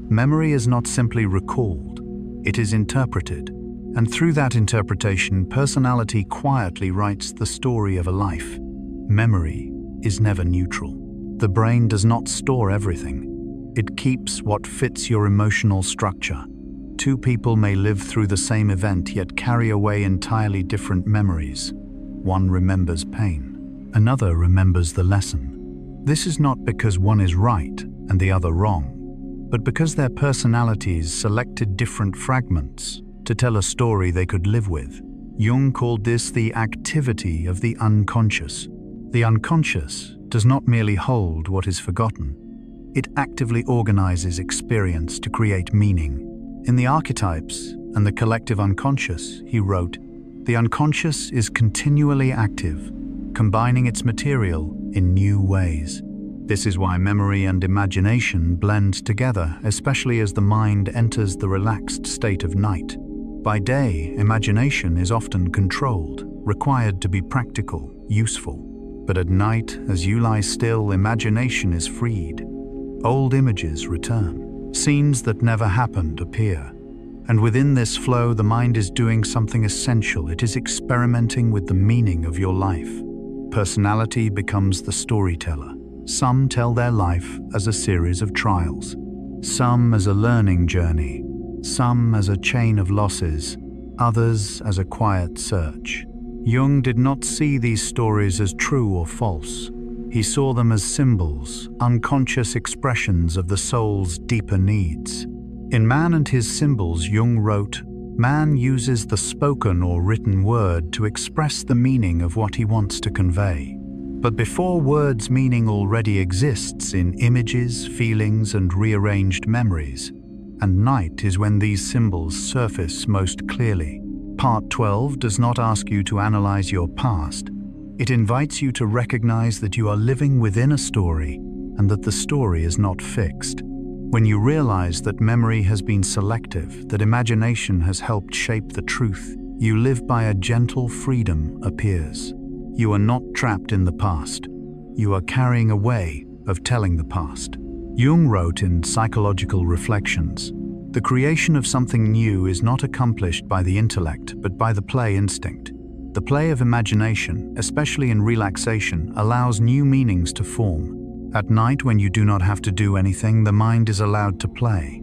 Memory is not simply recalled, it is interpreted. And through that interpretation, personality quietly writes the story of a life. Memory is never neutral. The brain does not store everything. It keeps what fits your emotional structure. Two people may live through the same event yet carry away entirely different memories. One remembers pain, another remembers the lesson. This is not because one is right and the other wrong, but because their personalities selected different fragments to tell a story they could live with. Jung called this the activity of the unconscious. The unconscious does not merely hold what is forgotten. It actively organizes experience to create meaning. In the archetypes and the collective unconscious, he wrote, "The unconscious is continually active, combining its material in new ways." This is why memory and imagination blend together, especially as the mind enters the relaxed state of night. By day, imagination is often controlled, required to be practical, useful. But at night, as you lie still, imagination is freed. Old images return. Scenes that never happened appear. And within this flow, the mind is doing something essential. It is experimenting with the meaning of your life. Personality becomes the storyteller. Some tell their life as a series of trials. Some as a learning journey. Some as a chain of losses. Others as a quiet search. Jung did not see these stories as true or false. He saw them as symbols, unconscious expressions of the soul's deeper needs. In Man and His Symbols, Jung wrote, "Man uses the spoken or written word to express the meaning of what he wants to convey. But before words, meaning already exists in images, feelings, and rearranged memories. And night is when these symbols surface most clearly." Part 12 does not ask you to analyze your past. It invites you to recognize that you are living within a story and that the story is not fixed. When you realize that memory has been selective, that imagination has helped shape the truth, you live by a gentle freedom appears. You are not trapped in the past. You are carrying a way of telling the past. Jung wrote in Psychological Reflections, "The creation of something new is not accomplished by the intellect, but by the play instinct. The play of imagination, especially in relaxation, allows new meanings to form. At night, when you do not have to do anything, the mind is allowed to play.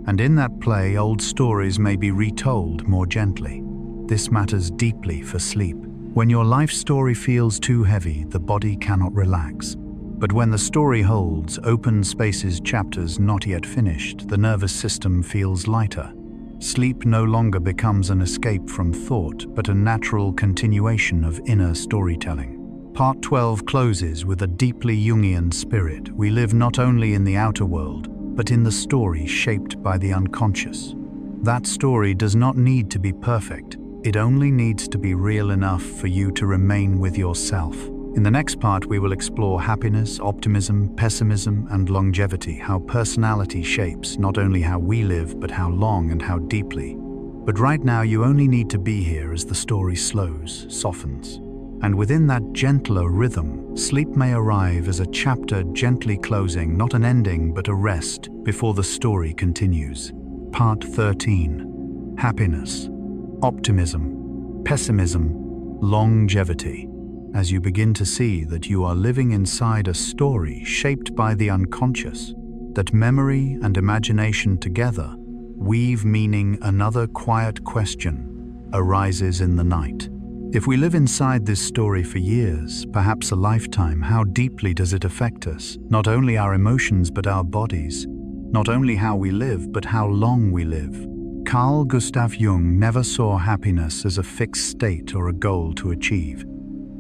And in that play, old stories may be retold more gently. This matters deeply for sleep. When your life story feels too heavy, the body cannot relax. But when the story holds open spaces, chapters not yet finished, the nervous system feels lighter. Sleep no longer becomes an escape from thought, but a natural continuation of inner storytelling. Part 12 closes with a deeply Jungian spirit. We live not only in the outer world, but in the story shaped by the unconscious. That story does not need to be perfect. It only needs to be real enough for you to remain with yourself. In the next part, we will explore happiness, optimism, pessimism, and longevity, how personality shapes not only how we live, but how long and how deeply. But right now, you only need to be here as the story slows, softens. And within that gentler rhythm, sleep may arrive as a chapter gently closing, not an ending, but a rest before the story continues. Part 13. Happiness, optimism, pessimism, longevity. As you begin to see that you are living inside a story shaped by the unconscious, that memory and imagination together weave meaning, another quiet question arises in the night. If we live inside this story for years, perhaps a lifetime, how deeply does it affect us? Not only our emotions, but our bodies. Not only how we live, but how long we live. Carl Gustav Jung never saw happiness as a fixed state or a goal to achieve.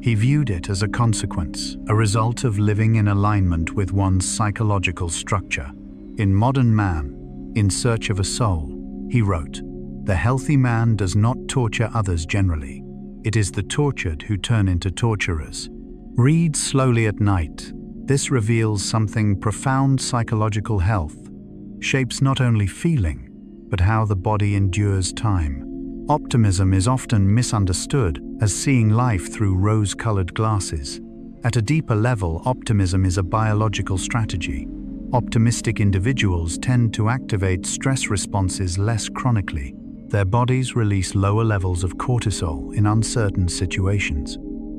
He viewed it as a consequence, a result of living in alignment with one's psychological structure. In Modern Man, In Search of a Soul, he wrote, "The healthy man does not torture others generally. It is the tortured who turn into torturers." Read slowly at night. This reveals something profound. Psychological health shapes not only feeling, but how the body endures time. Optimism is often misunderstood as seeing life through rose-colored glasses. At a deeper level, optimism is a biological strategy. Optimistic individuals tend to activate stress responses less chronically. Their bodies release lower levels of cortisol in uncertain situations.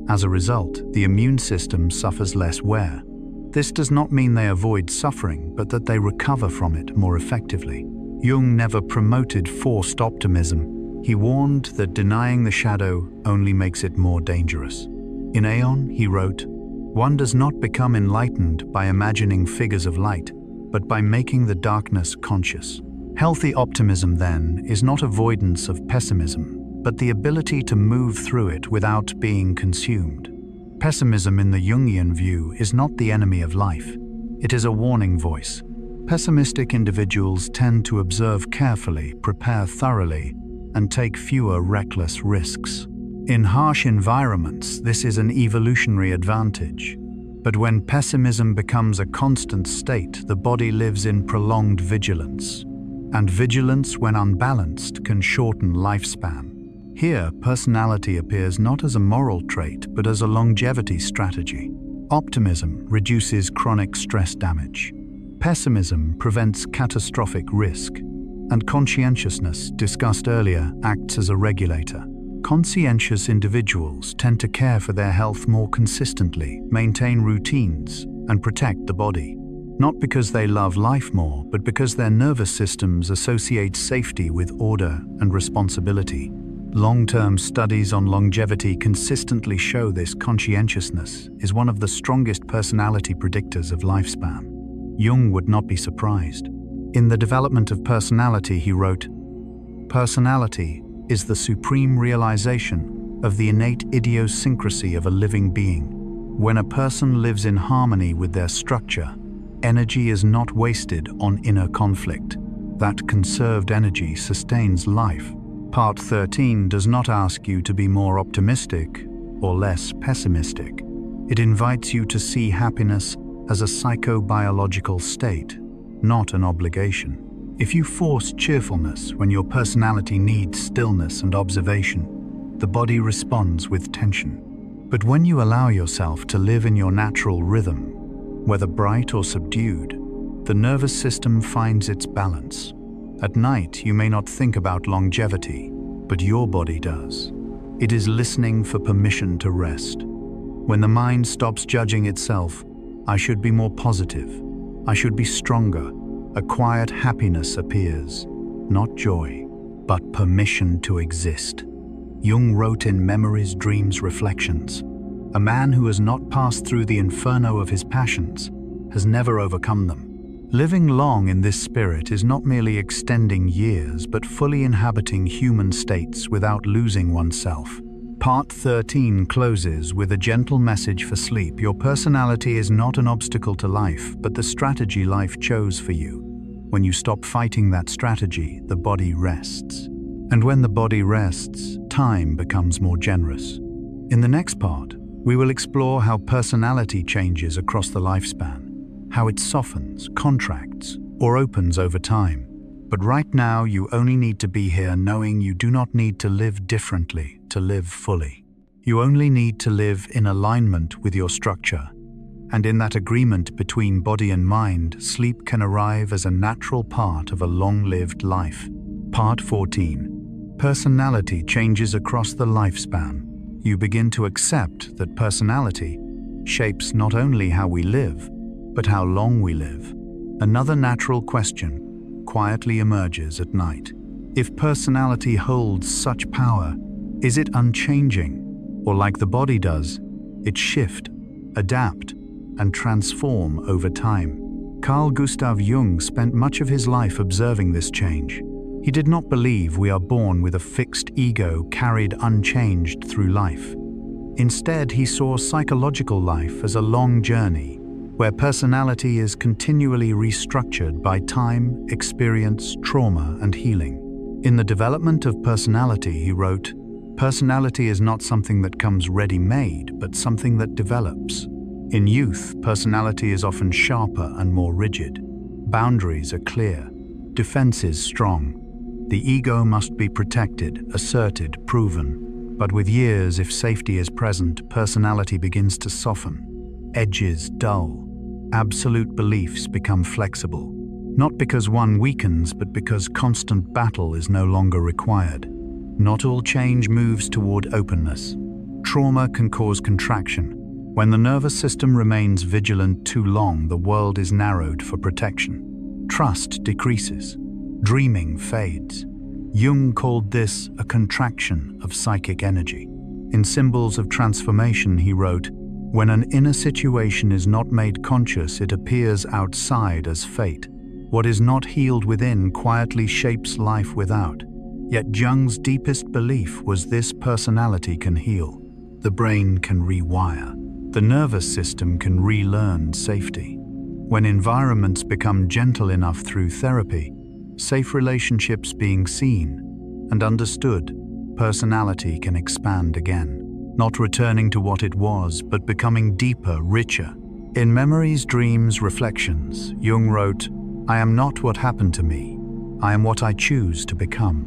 As a result, the immune system suffers less wear. This does not mean they avoid suffering, but that they recover from it more effectively. Jung never promoted forced optimism. He warned that denying the shadow only makes it more dangerous. In Aeon, he wrote, "One does not become enlightened by imagining figures of light, but by making the darkness conscious." Healthy optimism, then, is not avoidance of pessimism, but the ability to move through it without being consumed. Pessimism in the Jungian view is not the enemy of life. It is a warning voice. Pessimistic individuals tend to observe carefully, prepare thoroughly, and take fewer reckless risks. In harsh environments, this is an evolutionary advantage. But when pessimism becomes a constant state, the body lives in prolonged vigilance. And vigilance, when unbalanced, can shorten lifespan. Here, personality appears not as a moral trait, but as a longevity strategy. Optimism reduces chronic stress damage. Pessimism prevents catastrophic risk. And conscientiousness, discussed earlier, acts as a regulator. Conscientious individuals tend to care for their health more consistently, maintain routines, and protect the body. Not because they love life more, but because their nervous systems associate safety with order and responsibility. Long-term studies on longevity consistently show this conscientiousness is one of the strongest personality predictors of lifespan. Jung would not be surprised. In The Development of Personality, he wrote, "Personality is the supreme realization of the innate idiosyncrasy of a living being. When a person lives in harmony with their structure, energy is not wasted on inner conflict. That conserved energy sustains life." Part 13 does not ask you to be more optimistic or less pessimistic. It invites you to see happiness as a psychobiological state, not an obligation. If you force cheerfulness when your personality needs stillness and observation, the body responds with tension. But when you allow yourself to live in your natural rhythm, whether bright or subdued, the nervous system finds its balance. At night, you may not think about longevity, but your body does. It is listening for permission to rest. When the mind stops judging itself, "I should be more positive, I should be stronger," a quiet happiness appears. Not joy, but permission to exist. Jung wrote in Memories, Dreams, Reflections, "A man who has not passed through the inferno of his passions has never overcome them." Living long in this spirit is not merely extending years, but fully inhabiting human states without losing oneself. Part 13 closes with a gentle message for sleep. Your personality is not an obstacle to life, but the strategy life chose for you. When you stop fighting that strategy, the body rests. And when the body rests, time becomes more generous. In the next part, We will explore how personality changes across the lifespan, how it softens, contracts, or opens over time. But right now, you only need to be here knowing you do not need to live differently to live fully. You only need to live in alignment with your structure. And in that agreement between body and mind, sleep can arrive as a natural part of a long-lived life. Part 14. Personality changes across the lifespan. You begin to accept that personality shapes not only how we live, but how long we live. Another natural question quietly emerges at night. If personality holds such power, is it unchanging? Or like the body does, it shift, adapt, and transform over time? Carl Gustav Jung spent much of his life observing this change. He did not believe we are born with a fixed ego carried unchanged through life. Instead, he saw psychological life as a long journey, where personality is continually restructured by time, experience, trauma, and healing. In The Development of Personality, he wrote, "Personality is not something that comes ready-made, but something that develops. In youth, personality is often sharper and more rigid. Boundaries are clear, defenses strong. The ego must be protected, asserted, proven. But with years, if safety is present, personality begins to soften. Edges dull. Absolute beliefs become flexible. Not because one weakens, but because constant battle is no longer required. Not all change moves toward openness. Trauma can cause contraction. When the nervous system remains vigilant too long, the world is narrowed for protection. Trust decreases. Dreaming fades. Jung called this a contraction of psychic energy. In Symbols of Transformation, he wrote, "When an inner situation is not made conscious, it appears outside as fate. What is not healed within quietly shapes life without." Yet Jung's deepest belief was this: personality can heal. The brain can rewire. The nervous system can relearn safety. When environments become gentle enough through therapy, safe relationships being seen and understood, personality can expand again. Not returning to what it was, but becoming deeper, richer. In Memories, Dreams, Reflections, Jung wrote, "I am not what happened to me. I am what I choose to become."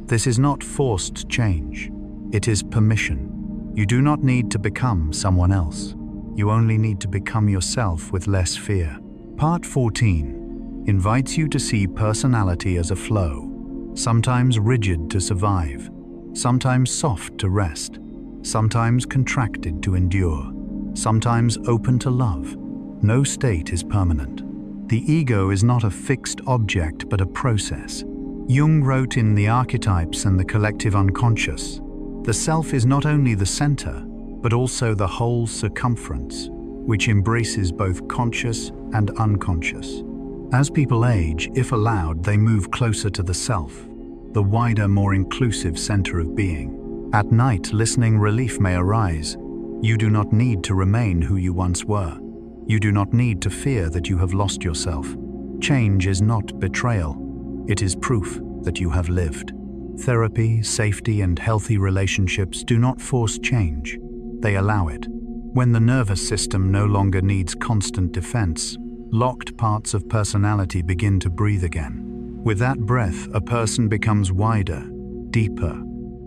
This is not forced change. It is permission. You do not need to become someone else. You only need to become yourself with less fear. Part 14 invites you to see personality as a flow, sometimes rigid to survive, sometimes soft to rest, sometimes contracted to endure, sometimes open to love. No state is permanent. The ego is not a fixed object, but a process. Jung wrote in The Archetypes and the Collective Unconscious, "The self is not only the center, but also the whole circumference, which embraces both conscious and unconscious." As people age, if allowed, they move closer to the self, the wider, more inclusive center of being. At night, listening relief may arise. You do not need to remain who you once were. You do not need to fear that you have lost yourself. Change is not betrayal. It is proof that you have lived. Therapy, safety, and healthy relationships do not force change. They allow it. When the nervous system no longer needs constant defense, locked parts of personality begin to breathe again. With that breath, a person becomes wider, deeper,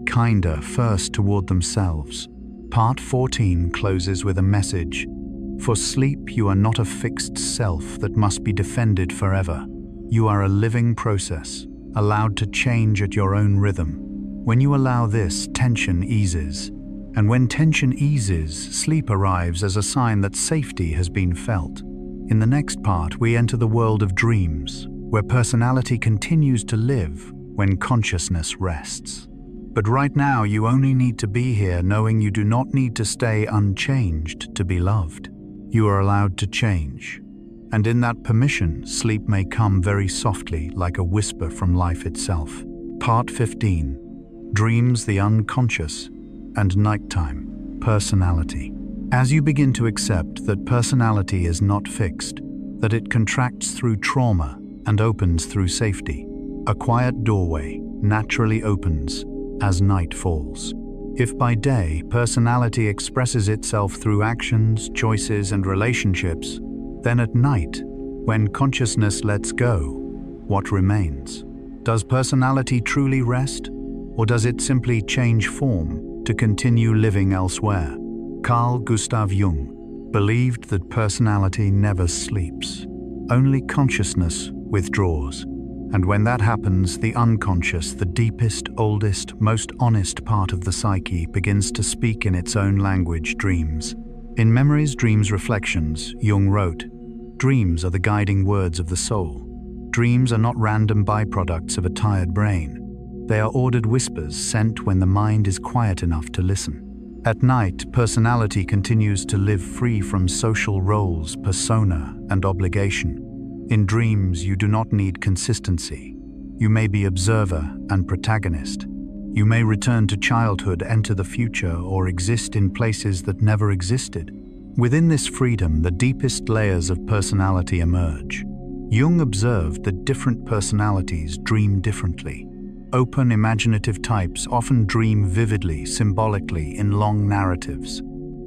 kinder, first toward themselves. Part 14 closes with a message. For sleep, you are not a fixed self that must be defended forever. You are a living process, allowed to change at your own rhythm. When you allow this, tension eases. And when tension eases, sleep arrives as a sign that safety has been felt. In the next part, we enter the world of dreams, where personality continues to live when consciousness rests. But right now, you only need to be here knowing you do not need to stay unchanged to be loved. You are allowed to change. And in that permission, sleep may come very softly, like a whisper from life itself. Part 15. Dreams, the Unconscious, and Nighttime, Personality. As you begin to accept that personality is not fixed, that it contracts through trauma and opens through safety, a quiet doorway naturally opens as night falls. If by day personality expresses itself through actions, choices, and relationships, then at night, when consciousness lets go, what remains? Does personality truly rest, or does it simply change form to continue living elsewhere? Carl Gustav Jung believed that personality never sleeps. Only consciousness withdraws. And when that happens, the unconscious, the deepest, oldest, most honest part of the psyche, begins to speak in its own language, dreams. In Memories, Dreams, Reflections, Jung wrote, "Dreams are the guiding words of the soul. Dreams are not random byproducts of a tired brain. They are ordered whispers sent when the mind is quiet enough to listen." At night, personality continues to live free from social roles, persona, and obligation. In dreams, you do not need consistency. You may be observer and protagonist. You may return to childhood, enter the future, or exist in places that never existed. Within this freedom, the deepest layers of personality emerge. Jung observed that different personalities dream differently. Open, imaginative types often dream vividly, symbolically, in long narratives.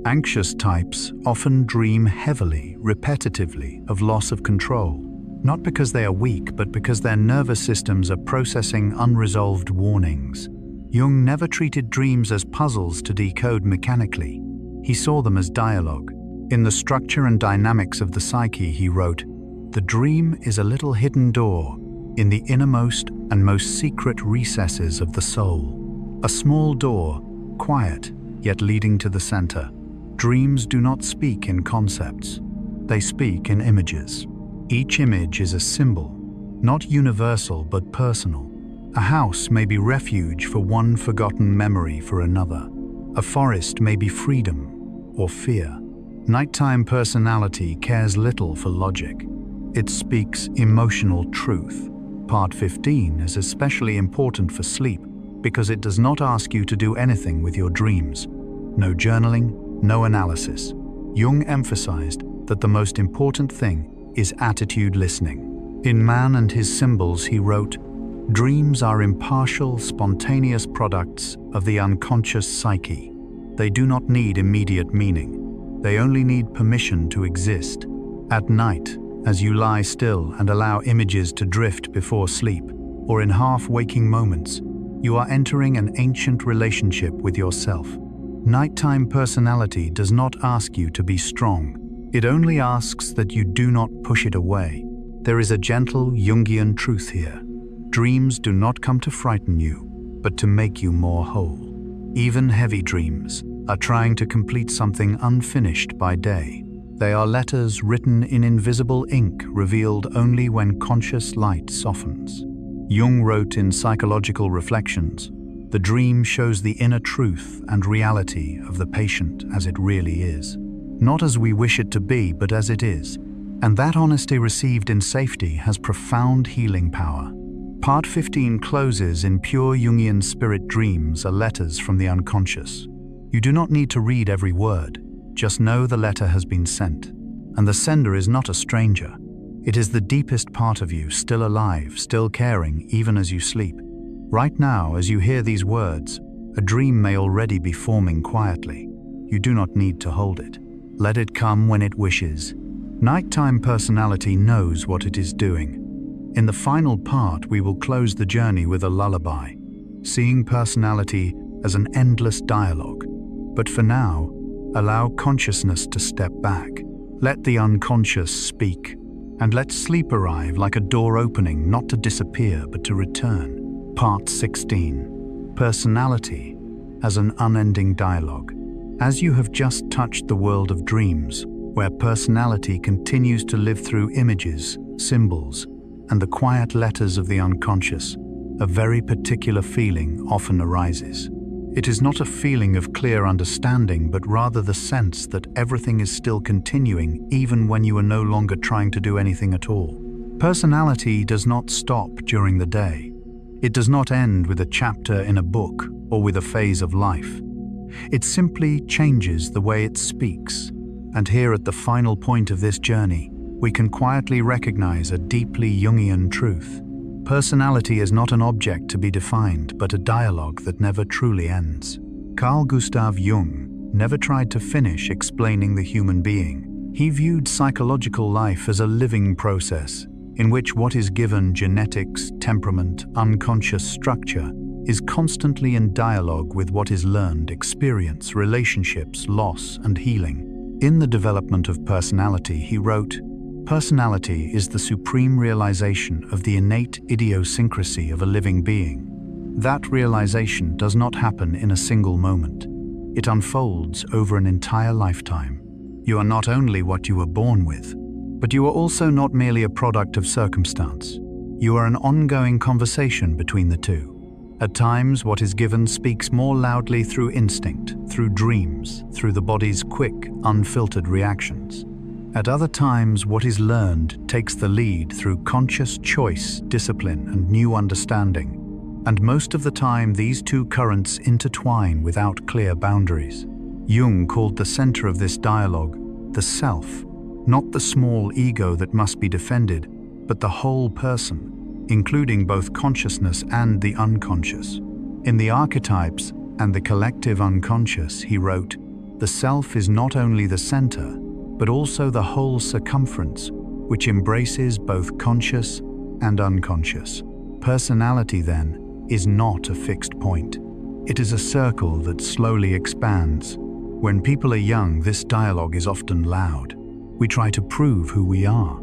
Anxious types often dream heavily, repetitively, of loss of control. Not because they are weak, but because their nervous systems are processing unresolved warnings. Jung never treated dreams as puzzles to decode mechanically. He saw them as dialogue. In The Structure and Dynamics of the Psyche, he wrote, "The dream is a little hidden door in the innermost and most secret recesses of the soul. A small door, quiet, yet leading to the center. Dreams do not speak in concepts. They speak in images. Each image is a symbol, not universal but personal. A house may be refuge for one forgotten memory for another. A forest may be freedom or fear. Nighttime personality cares little for logic. It speaks emotional truth." Part 15 is especially important for sleep because it does not ask you to do anything with your dreams. No journaling, no analysis. Jung emphasized that the most important thing is attitude listening. In Man and His Symbols, he wrote, "Dreams are impartial, spontaneous products of the unconscious psyche. They do not need immediate meaning. They only need permission to exist. At night, as you lie still and allow images to drift before sleep, or in half-waking moments, you are entering an ancient relationship with yourself. Nighttime personality does not ask you to be strong. It only asks that you do not push it away. There is a gentle Jungian truth here. Dreams do not come to frighten you, but to make you more whole. Even heavy dreams are trying to complete something unfinished by day. They are letters written in invisible ink, revealed only when conscious light softens." Jung wrote in Psychological Reflections, "The dream shows the inner truth and reality of the patient as it really is. Not as we wish it to be, but as it is. And that honesty received in safety has profound healing power." Part 15 closes in pure Jungian spirit. Dreams are letters from the unconscious. You do not need to read every word. Just know the letter has been sent. And the sender is not a stranger. It is the deepest part of you, still alive, still caring, even as you sleep. Right now, as you hear these words, a dream may already be forming quietly. You do not need to hold it. Let it come when it wishes. Nighttime personality knows what it is doing. In the final part, we will close the journey with a lullaby, seeing personality as an endless dialogue. But for now, allow consciousness to step back. Let the unconscious speak, and let sleep arrive like a door opening, not to disappear, but to return. Part 16. Personality as an unending dialogue. As you have just touched the world of dreams, where personality continues to live through images, symbols, and the quiet letters of the unconscious, a very particular feeling often arises. It is not a feeling of clear understanding, but rather the sense that everything is still continuing even when you are no longer trying to do anything at all. Personality does not stop during the day. It does not end with a chapter in a book or with a phase of life. It simply changes the way it speaks. And here at the final point of this journey, we can quietly recognize a deeply Jungian truth. Personality is not an object to be defined, but a dialogue that never truly ends. Carl Gustav Jung never tried to finish explaining the human being. He viewed psychological life as a living process in which what is given, genetics, temperament, unconscious structure, is constantly in dialogue with what is learned, experience, relationships, loss, and healing. In The Development of Personality, he wrote, "Personality is the supreme realization of the innate idiosyncrasy of a living being. That realization does not happen in a single moment. It unfolds over an entire lifetime. You are not only what you were born with, but you are also not merely a product of circumstance. You are an ongoing conversation between the two. At times, what is given speaks more loudly through instinct, through dreams, through the body's quick, unfiltered reactions. At other times, what is learned takes the lead through conscious choice, discipline, and new understanding. And most of the time, these two currents intertwine without clear boundaries." Jung called the center of this dialogue the self, not the small ego that must be defended, but the whole person, including both consciousness and the unconscious. In The Archetypes and the Collective Unconscious, he wrote, "The self is not only the center, but also the whole circumference, which embraces both conscious and unconscious. Personality, then, is not a fixed point. It is a circle that slowly expands. When people are young, this dialogue is often loud. We try to prove who we are.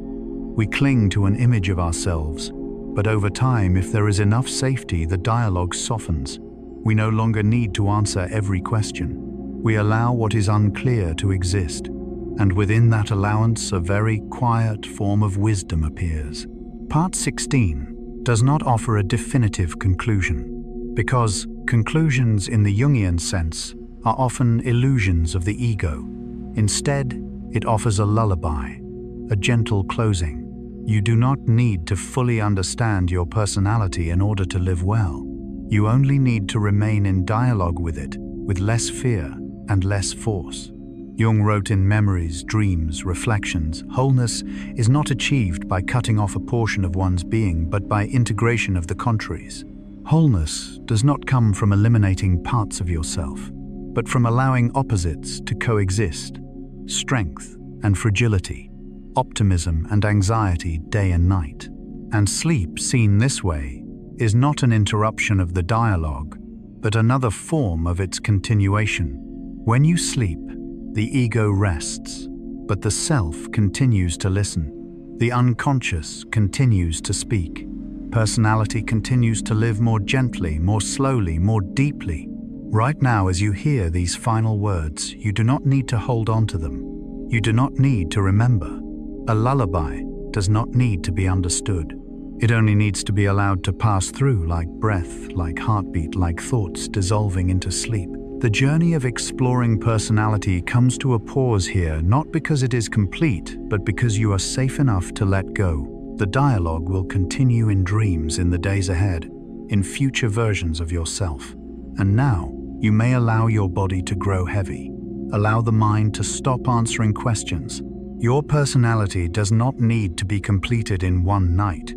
We cling to an image of ourselves, but over time, if there is enough safety, the dialogue softens. We no longer need to answer every question. We allow what is unclear to exist, and within that allowance, a very quiet form of wisdom appears." Part 16 does not offer a definitive conclusion, because conclusions in the Jungian sense are often illusions of the ego. Instead, it offers a lullaby, a gentle closing. You do not need to fully understand your personality in order to live well. You only need to remain in dialogue with it, with less fear and less force. Jung wrote in Memories, Dreams, Reflections, "Wholeness is not achieved by cutting off a portion of one's being, but by integration of the contraries. Wholeness does not come from eliminating parts of yourself, but from allowing opposites to coexist, strength and fragility, optimism and anxiety, day and night. And sleep, seen this way, is not an interruption of the dialogue, but another form of its continuation. When you sleep, the ego rests, but the self continues to listen. The unconscious continues to speak. Personality continues to live more gently, more slowly, more deeply. Right now, as you hear these final words, you do not need to hold on to them. You do not need to remember. A lullaby does not need to be understood. It only needs to be allowed to pass through, like breath, like heartbeat, like thoughts dissolving into sleep. The journey of exploring personality comes to a pause here, not because it is complete, but because you are safe enough to let go. The dialogue will continue in dreams in the days ahead, in future versions of yourself. And now, you may allow your body to grow heavy. Allow the mind to stop answering questions. Your personality does not need to be completed in one night.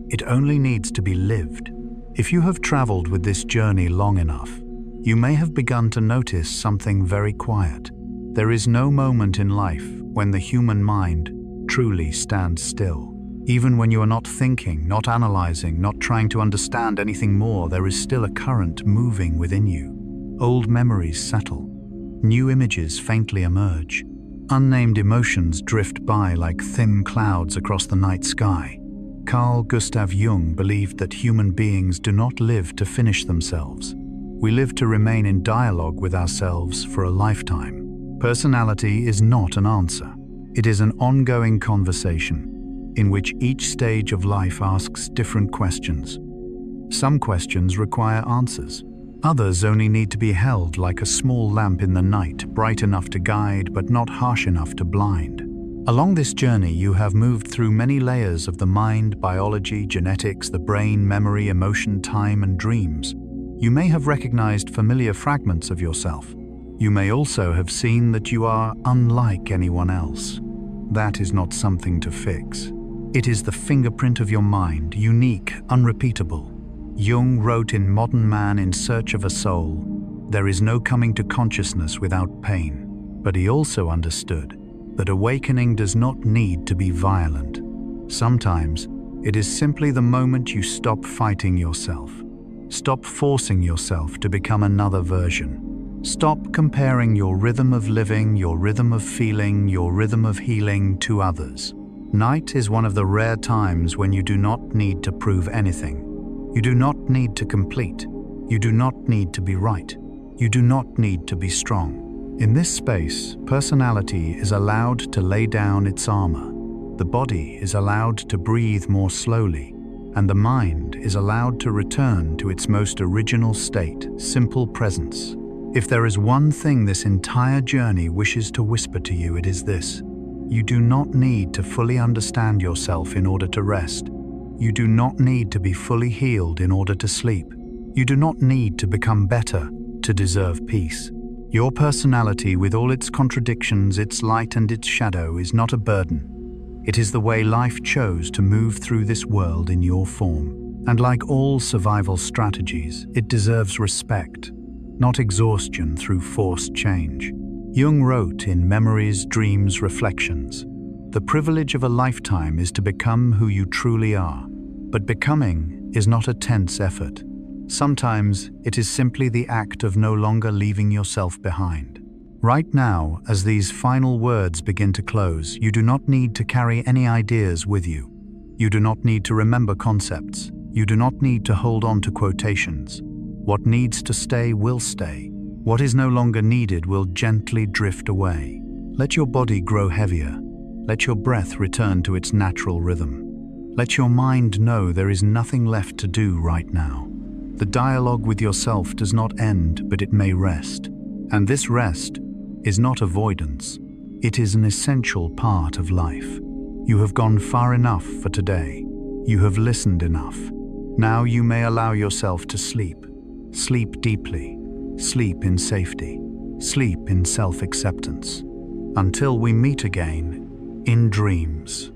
It only needs to be lived. If you have traveled with this journey long enough, you may have begun to notice something very quiet. There is no moment in life when the human mind truly stands still. Even when you are not thinking, not analyzing, not trying to understand anything more, there is still a current moving within you. Old memories settle. New images faintly emerge. Unnamed emotions drift by like thin clouds across the night sky. Carl Gustav Jung believed that human beings do not live to finish themselves. We live to remain in dialogue with ourselves for a lifetime. Personality is not an answer. It is an ongoing conversation in which each stage of life asks different questions. Some questions require answers. Others only need to be held like a small lamp in the night, bright enough to guide but not harsh enough to blind. Along this journey, you have moved through many layers of the mind, biology, genetics, the brain, memory, emotion, time, and dreams. You may have recognized familiar fragments of yourself. You may also have seen that you are unlike anyone else. That is not something to fix. It is the fingerprint of your mind, unique, unrepeatable. Jung wrote in Modern Man in Search of a Soul, there is no coming to consciousness without pain. But he also understood that awakening does not need to be violent. Sometimes, it is simply the moment you stop fighting yourself. Stop forcing yourself to become another version. Stop comparing your rhythm of living, your rhythm of feeling, your rhythm of healing to others. Night is one of the rare times when you do not need to prove anything. You do not need to complete. You do not need to be right. You do not need to be strong. In this space, personality is allowed to lay down its armor. The body is allowed to breathe more slowly, and the mind is allowed to return to its most original state, simple presence. If there is one thing this entire journey wishes to whisper to you, it is this: you do not need to fully understand yourself in order to rest. You do not need to be fully healed in order to sleep. You do not need to become better to deserve peace. Your personality, with all its contradictions, its light and its shadow, is not a burden. It is the way life chose to move through this world in your form. And like all survival strategies, it deserves respect, not exhaustion through forced change. Jung wrote in Memories, Dreams, Reflections, "The privilege of a lifetime is to become who you truly are. But becoming is not a tense effort. Sometimes it is simply the act of no longer leaving yourself behind." Right now, as these final words begin to close, you do not need to carry any ideas with you. You do not need to remember concepts. You do not need to hold on to quotations. What needs to stay will stay. What is no longer needed will gently drift away. Let your body grow heavier. Let your breath return to its natural rhythm. Let your mind know there is nothing left to do right now. The dialogue with yourself does not end, but it may rest. And this rest is not avoidance. It is an essential part of life. You have gone far enough for today. You have listened enough. Now you may allow yourself to sleep. Sleep deeply. Sleep in safety. Sleep in self-acceptance. Until we meet again, in dreams.